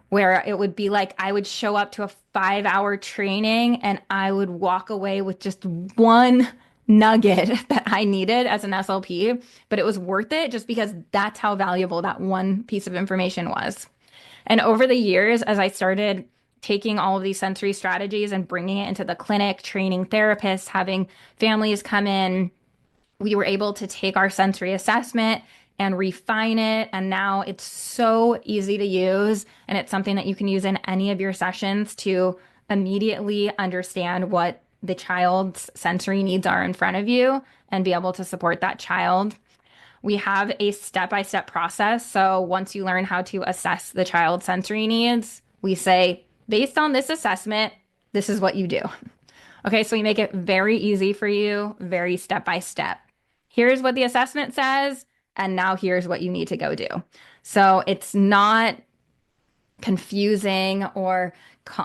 where it would be like I would show up to a 5-hour training and I would walk away with just one nugget that I needed as an SLP, but it was worth it just because that's how valuable that one piece of information was. And over the years, as I started taking all of these sensory strategies and bringing it into the clinic, training therapists, having families come in, we were able to take our sensory assessment and refine it. And now it's so easy to use. And it's something that you can use in any of your sessions to immediately understand what the child's sensory needs are in front of you and be able to support that child. We have a step-by-step process. So once you learn how to assess the child's sensory needs, we say, based on this assessment, this is what you do. Okay, so we make it very easy for you, very step-by-step. Here's what the assessment says, and now here's what you need to go do. So it's not confusing, or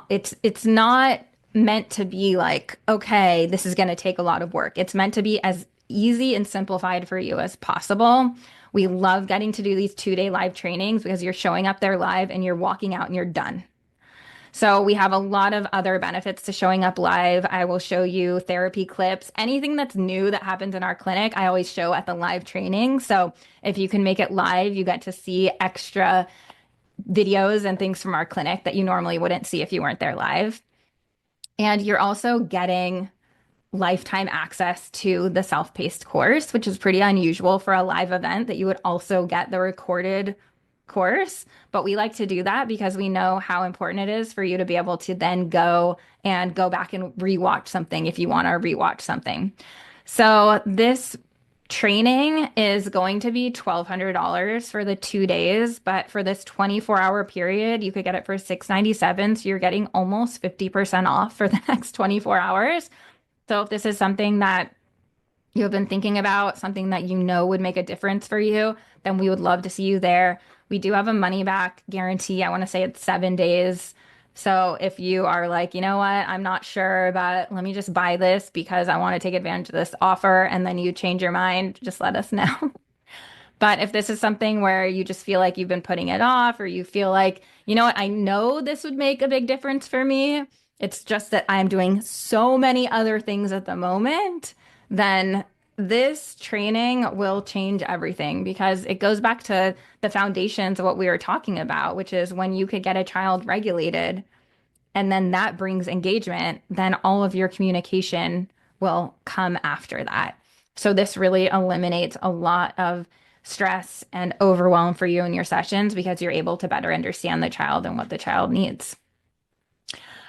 it's not meant to be like, okay, this is going to take a lot of work. It's meant to be as easy and simplified for you as possible. We love getting to do these 2-day live trainings because you're showing up there live and you're walking out and you're done. So we have a lot of other benefits to showing up live. I will show you therapy clips. Anything that's new that happens in our clinic, I always show at the live training. So if you can make it live, you get to see extra videos and things from our clinic that you normally wouldn't see if you weren't there live. And you're also getting lifetime access to the self-paced course, which is pretty unusual for a live event that you would also get the recorded course. But we like to do that because we know how important it is for you to be able to then go back and rewatch something if you want to rewatch something. So this training is going to be $1,200 for the 2 days, but for this 24-hour period, you could get it for $697. So you're getting almost 50% off for the next 24 hours. So if this is something that you have been thinking about, something that you know would make a difference for you, then we would love to see you there. We do have a money back guarantee. I want to say it's 7 days. So if you are like, you know what, I'm not sure, but let me just buy this because I want to take advantage of this offer, and then you change your mind, just let us know. But if this is something where you just feel like you've been putting it off, or you feel like, you know what, I know this would make a big difference for me, it's just that I'm doing so many other things at the moment, then this training will change everything, because it goes back to the foundations of what we were talking about, which is when you could get a child regulated and then that brings engagement, then all of your communication will come after that. So this really eliminates a lot of stress and overwhelm for you in your sessions because you're able to better understand the child and what the child needs.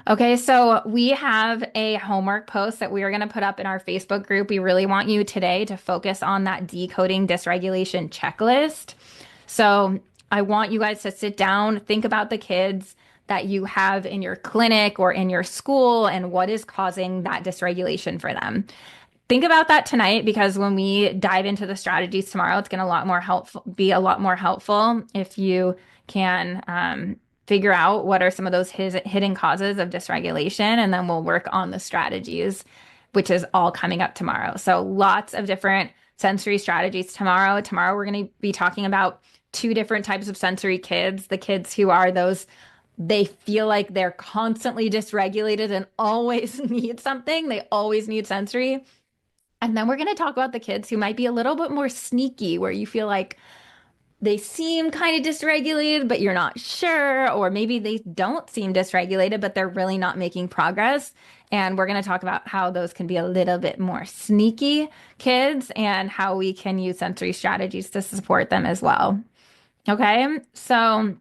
Okay, so we have a homework post that we are going to put up in our Facebook group. We really want you today to focus on that decoding dysregulation checklist. So I want you guys to sit down, think about the kids that you have in your clinic or in your school and what is causing that dysregulation for them. Think about that tonight, because when we dive into the strategies tomorrow, it's going to be a lot more helpful if you can figure out what are some of those hidden causes of dysregulation, and then we'll work on the strategies, which is all coming up tomorrow. So lots of different sensory strategies tomorrow. Tomorrow, we're going to be talking about 2 different types of sensory kids. The kids who are those, they feel like they're constantly dysregulated and always need something. They always need sensory. And then we're going to talk about the kids who might be a little bit more sneaky, where you feel like they seem kind of dysregulated, but you're not sure, or maybe they don't seem dysregulated, but they're really not making progress. And we're going to talk about how those can be a little bit more sneaky kids and how we can use sensory strategies to support them as well. Okay, so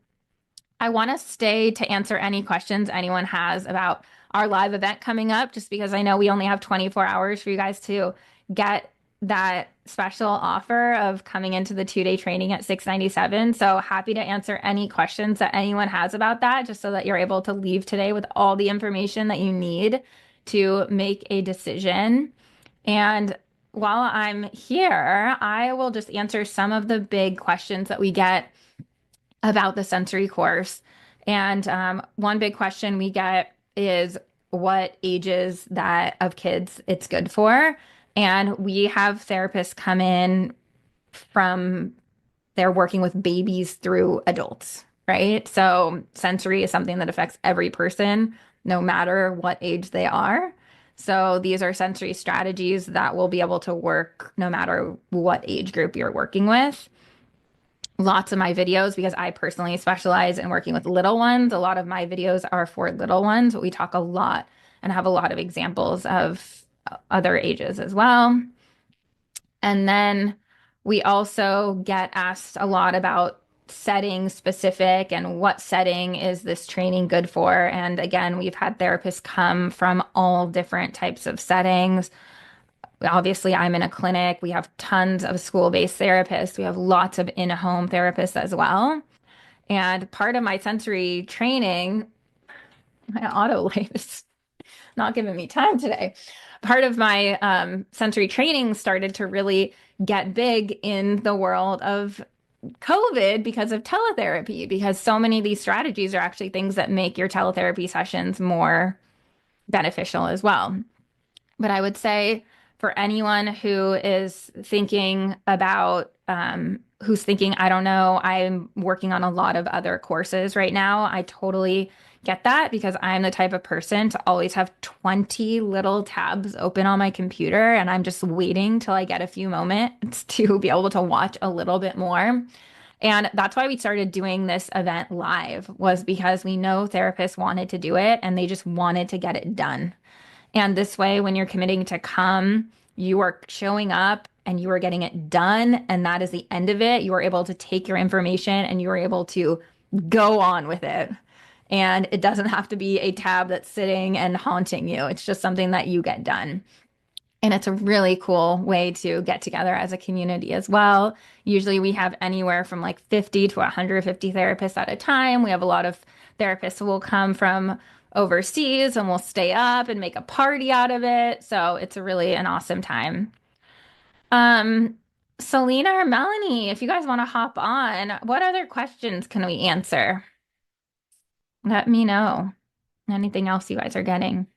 I want to stay to answer any questions anyone has about our live event coming up, just because I know we only have 24 hours for you guys to get that special offer of coming into the 2-day training at $697. So happy to answer any questions that anyone has about that, just so that you're able to leave today with all the information that you need to make a decision. And while I'm here, I will just answer some of the big questions that we get about the sensory course. And one big question we get is what ages that of kids it's good for. And we have therapists come in from they're working with babies through adults, right? So sensory is something that affects every person, no matter what age they are. So these are sensory strategies that will be able to work no matter what age group you're working with. Lots of my videos, because I personally specialize in working with little ones, a lot of my videos are for little ones, but we talk a lot and have a lot of examples of other ages as well. And then we also get asked a lot about setting specific and what setting is this training good for. And again, we've had therapists come from all different types of settings. Obviously, I'm in a clinic. We have tons of school-based therapists. We have lots of in-home therapists as well. And part of my sensory training, my autolife is not giving me time today. Part of my sensory training started to really get big in the world of COVID because of teletherapy, because so many of these strategies are actually things that make your teletherapy sessions more beneficial as well. But I would say for anyone who is thinking about, who's thinking, I don't know, I'm working on a lot of other courses right now. I totally get that, because I'm the type of person to always have 20 little tabs open on my computer, and I'm just waiting till I get a few moments to be able to watch a little bit more. And that's why we started doing this event live, was because we know therapists wanted to do it and they just wanted to get it done. And this way, when you're committing to come, you are showing up and you are getting it done. And that is the end of it. You are able to take your information and you are able to go on with it. And it doesn't have to be a tab that's sitting and haunting you. It's just something that you get done. And it's a really cool way to get together as a community as well. Usually we have anywhere from like 50 to 150 therapists at a time. We have a lot of therapists who will come from overseas and we'll stay up and make a party out of it. So it's really an awesome time. Selena or Melanie, if you guys want to hop on, what other questions can we answer? Let me know. Anything else you guys are getting?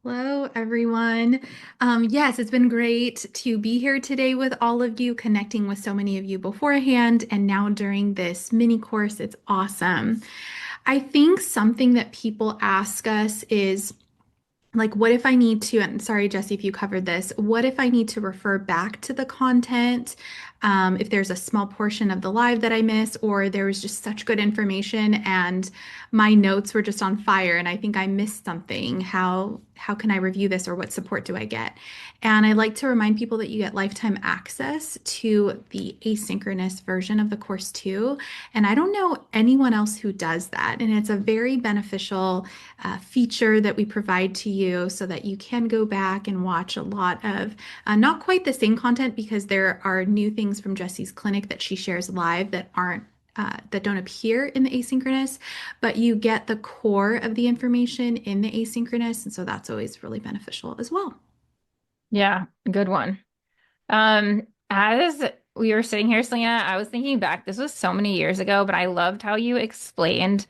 Hello, everyone. Yes, it's been great to be here today with all of you, connecting with so many of you beforehand and now during this mini course. It's awesome. I think something that people ask us is, like, what if I need to, and sorry, Jesse, if you covered this, what if I need to refer back to the content? If there's a small portion of the live that I miss, or there was just such good information and my notes were just on fire and I think I missed something, how can I review this, or what support do I get? And I like to remind people that you get lifetime access to the asynchronous version of the course too. And I don't know anyone else who does that. And it's a very beneficial feature that we provide to you so that you can go back and watch a lot of not quite the same content, because there are new things from Jesse's clinic that she shares live that aren't that don't appear in the asynchronous, but you get the core of the information in the asynchronous. And so that's always really beneficial as well. Yeah, good one. As we were sitting here, Selena, I was thinking back, this was so many years ago, but I loved how you explained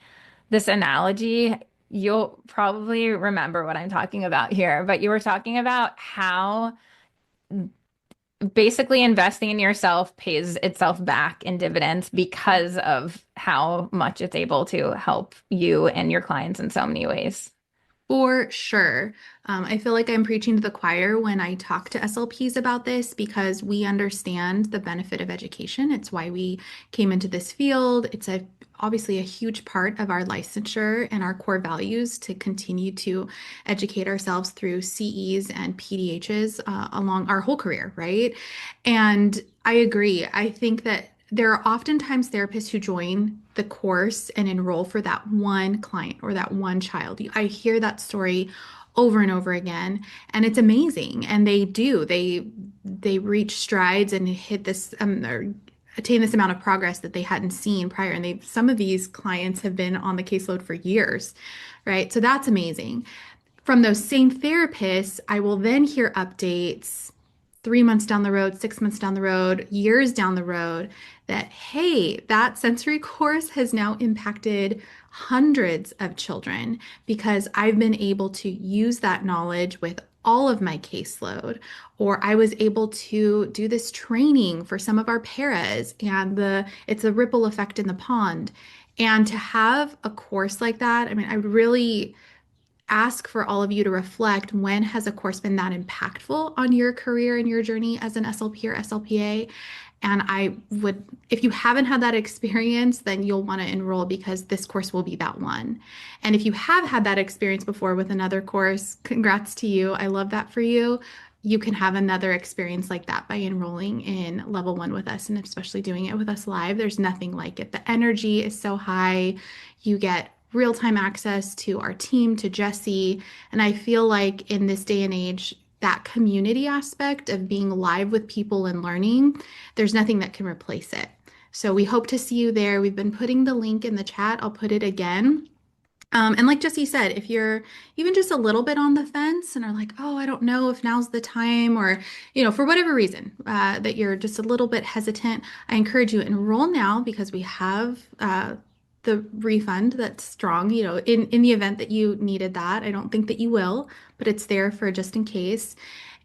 this analogy. You'll probably remember what I'm talking about here, but you were talking about how basically investing in yourself pays itself back in dividends because of how much it's able to help you and your clients in so many ways. For sure. I feel like I'm preaching to the choir when I talk to SLPs about this because we understand the benefit of education. It's why we came into this field. It's obviously a huge part of our licensure and our core values to continue to educate ourselves through CEs and PDHs along our whole career, right? And I agree. I think that there are oftentimes therapists who join the course and enroll for that one client or that one child. I hear that story over and over again, and it's amazing. And they do. They reach strides and hit this or attain this amount of progress that they hadn't seen prior. And some of these clients have been on the caseload for years, right? So that's amazing. From those same therapists, I will then hear updates 3 months down the road, 6 months down the road, years down the road, that, hey, that sensory course has now impacted hundreds of children because I've been able to use that knowledge with all of my caseload, or I was able to do this training for some of our paras, and it's a ripple effect in the pond. And to have a course like that, I mean, I would really ask for all of you to reflect, when has a course been that impactful on your career and your journey as an SLP or SLPA? And I would, if you haven't had that experience, then you'll want to enroll because this course will be that one. And if you have had that experience before with another course, congrats to you. I love that for you. You can have another experience like that by enrolling in level 1 with us, and especially doing it with us live. There's nothing like it. The energy is so high. You get real-time access to our team, to Jesse. And I feel like in this day and age, that community aspect of being live with people and learning, there's nothing that can replace it. So we hope to see you there. We've been putting the link in the chat. I'll put it again. And like Jesse said, if you're even just a little bit on the fence and are like, oh, I don't know if now's the time, or, for whatever reason, that you're just a little bit hesitant, I encourage you to enroll now because we have the refund that's strong, in the event that you needed that. I don't think that you will, but it's there for just in case.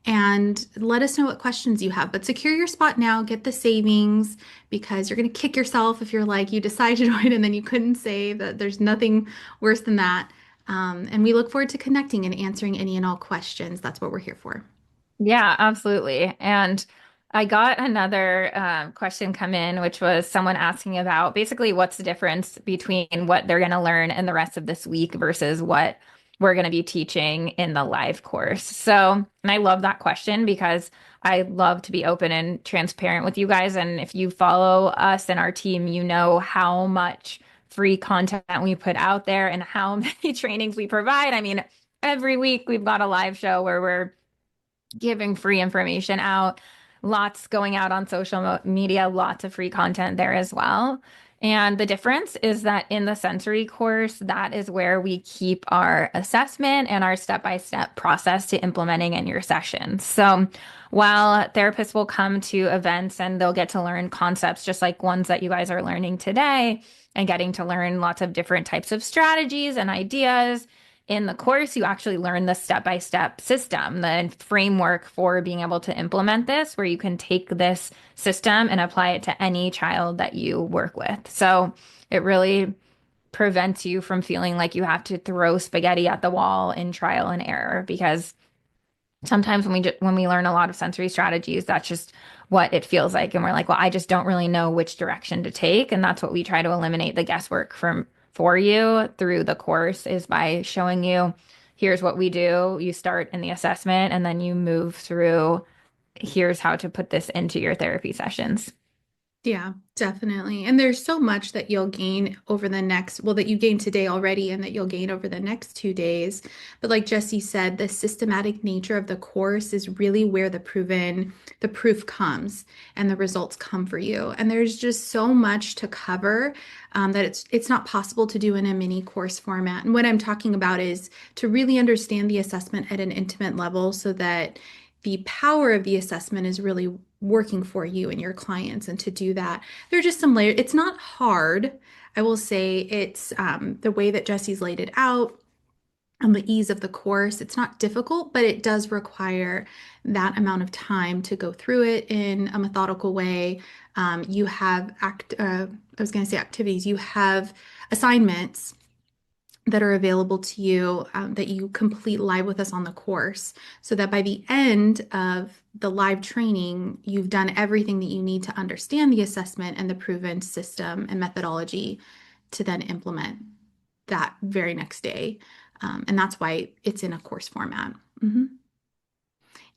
And let us know what questions you have. But secure your spot now, get the savings, because you're going to kick yourself if you're like, you decide to join and then you couldn't save. That there's nothing worse than that. And we look forward to connecting and answering any and all questions. That's what we're here for. Yeah, absolutely. And I got another question come in, which was someone asking about basically what's the difference between what they're going to learn in the rest of this week versus what we're going to be teaching in the live course. So, and I love that question because I love to be open and transparent with you guys. And if you follow us and our team, you know how much free content we put out there and how many trainings we provide. I mean, every week we've got a live show where we're giving free information out, lots going out on social media, lots of free content there as well. And the difference is that in the sensory course, that is where we keep our assessment and our step-by-step process to implementing in your sessions. So while therapists will come to events and they'll get to learn concepts just like ones that you guys are learning today and getting to learn lots of different types of strategies and ideas, in the course, you actually learn the step-by-step system, the framework for being able to implement this, where you can take this system and apply it to any child that you work with. So it really prevents you from feeling like you have to throw spaghetti at the wall in trial and error, because sometimes when we learn a lot of sensory strategies, that's just what it feels like. And we're like, well, I just don't really know which direction to take. And that's what we try to eliminate the guesswork for you through the course, is by showing you, here's what we do. You start in the assessment and then you move through, here's how to put this into your therapy sessions. Yeah, definitely. And there's so much that you'll gain over that you gained today already and that you'll gain over the next 2 days. But like Jesse said, the systematic nature of the course is really where the proof comes and the results come for you. And there's just so much to cover that it's not possible to do in a mini course format. And what I'm talking about is to really understand the assessment at an intimate level so that the power of the assessment is really working for you and your clients. And to do that, there are just some layers. It's not hard. I will say it's the way that Jesse's laid it out and the ease of the course. It's not difficult, but it does require that amount of time to go through it in a methodical way. You have activities, you have assignments that are available to you that you complete live with us on the course, so that by the end of the live training, you've done everything that you need to understand the assessment and the proven system and methodology to then implement that very next day. And that's why it's in a course format.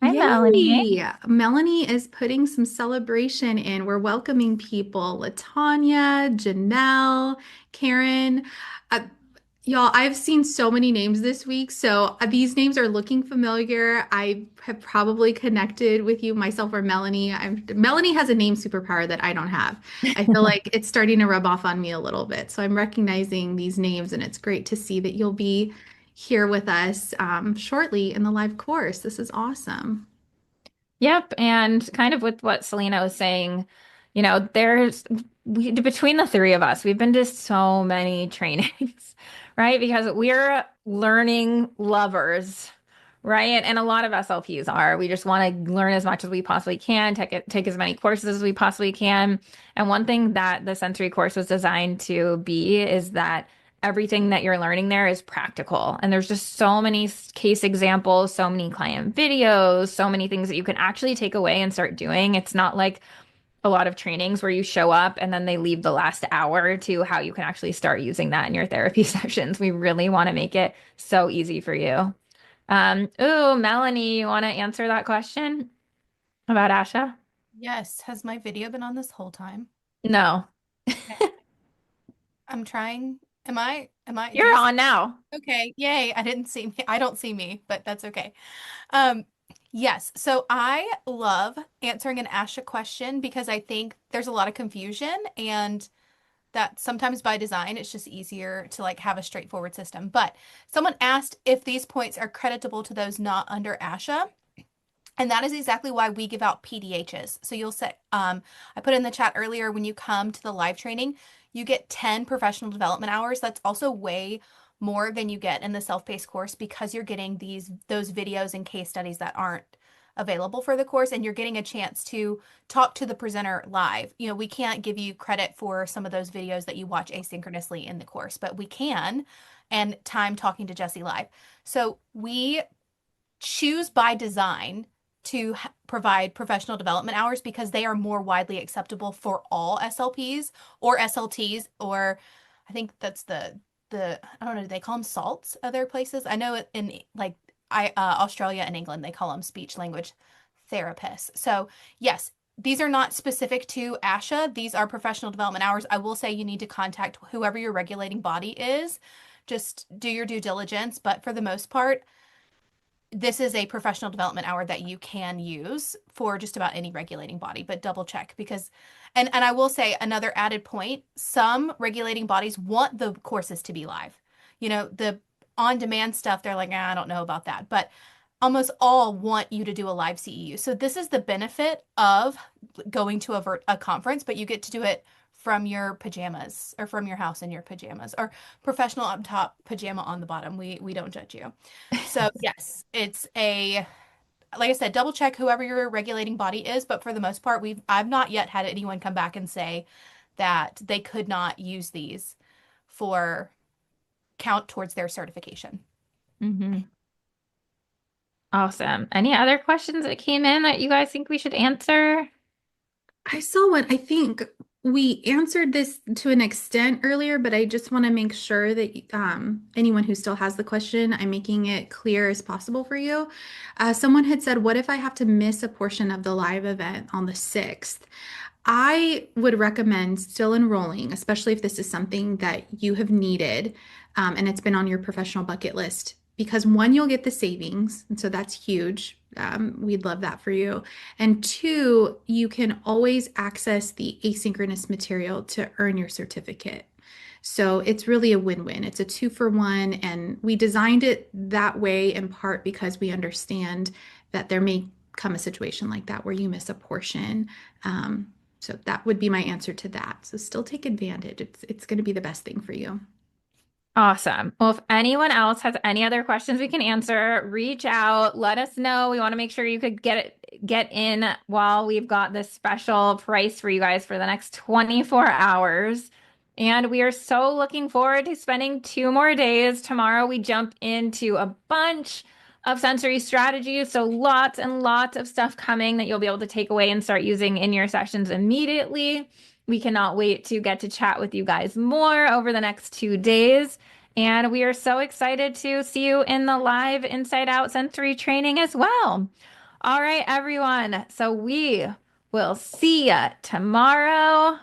Hi, Melanie. Yay! Melanie is putting some celebration in. We're welcoming people. Latanya, Janelle, Karen. Uh, Y'all, I've seen so many names this week, so these names are looking familiar. I have probably connected with you, myself or Melanie. Melanie has a name superpower that I don't have. I feel like it's starting to rub off on me a little bit. So I'm recognizing these names, and it's great to see that you'll be here with us shortly in the live course. This is awesome. Yep, and kind of with what Selena was saying, between the three of us, we've been to so many trainings, right? Because we're learning lovers, right? And a lot of SLPs are. We just want to learn as much as we possibly can, take as many courses as we possibly can. And one thing that the sensory course was designed to be is that everything that you're learning there is practical. And there's just so many case examples, so many client videos, so many things that you can actually take away and start doing. It's not like a lot of trainings where you show up and then they leave the last hour to how you can actually start using that in your therapy sessions. We really want to make it so easy for you. Ooh, Melanie, you want to answer that question about Asha? Yes. Has my video been on this whole time? No, I'm trying. Do you're you on now. Okay, yay. I didn't see me. I don't see me, but that's okay. Um, yes. So I love answering an ASHA question because I think there's a lot of confusion, and that sometimes by design it's just easier to like have a straightforward system. But someone asked if these points are creditable to those not under ASHA. And that is exactly why we give out PDHs. So you'll say, I put in the chat earlier, when you come to the live training, you get 10 professional development hours. That's also way more than you get in the self-paced course, because you're getting those videos and case studies that aren't available for the course, and you're getting a chance to talk to the presenter live. You know, we can't give you credit for some of those videos that you watch asynchronously in the course, but we can, and time talking to Jessie live. So we choose by design to provide professional development hours because they are more widely acceptable for all SLPs or SLTs, or I think that's I don't know, do they call them salts other places? I know in like Australia and England they call them speech language therapists. So yes, these are not specific to ASHA. These are professional development hours. I will say you need to contact whoever your regulating body is. Just do your due diligence, but for the most part, this is a professional development hour that you can use for just about any regulating body, but double check because, and I will say another added point, some regulating bodies want the courses to be live. You know, the on-demand stuff, they're like, I don't know about that, but almost all want you to do a live CEU. So this is the benefit of going to a conference, but you get to do it from your pajamas or from your house in your pajamas, or professional up top, pajama on the bottom. We don't judge you. So yes, it's like I said, double check whoever your regulating body is, but for the most part, I've not yet had anyone come back and say that they could not use these for count towards their certification. Mm-hmm. Awesome. Any other questions that came in that you guys think we should answer? I saw one. I think we answered this to an extent earlier, but I just want to make sure that anyone who still has the question, I'm making it clear as possible for you. Someone had said, what if I have to miss a portion of the live event on the 6th? I would recommend still enrolling, especially if this is something that you have needed and it's been on your professional bucket list, because one, you'll get the savings, and so that's huge. We'd love that for you. And two, you can always access the asynchronous material to earn your certificate. So it's really a win-win. It's a 2-for-1, and we designed it that way in part because we understand that there may come a situation like that where you miss a portion. So that would be my answer to that. So still take advantage. It's going to be the best thing for you. Awesome. Well, if anyone else has any other questions we can answer, reach out, let us know. We want to make sure you could get in while we've got this special price for you guys for the next 24 hours. And we are so looking forward to spending 2 more days. Tomorrow we jump into a bunch of sensory strategies. So lots and lots of stuff coming that you'll be able to take away and start using in your sessions immediately. We cannot wait to get to chat with you guys more over the next 2 days. And we are so excited to see you in the live Inside Out sensory training as well. All right, everyone. So we will see you tomorrow.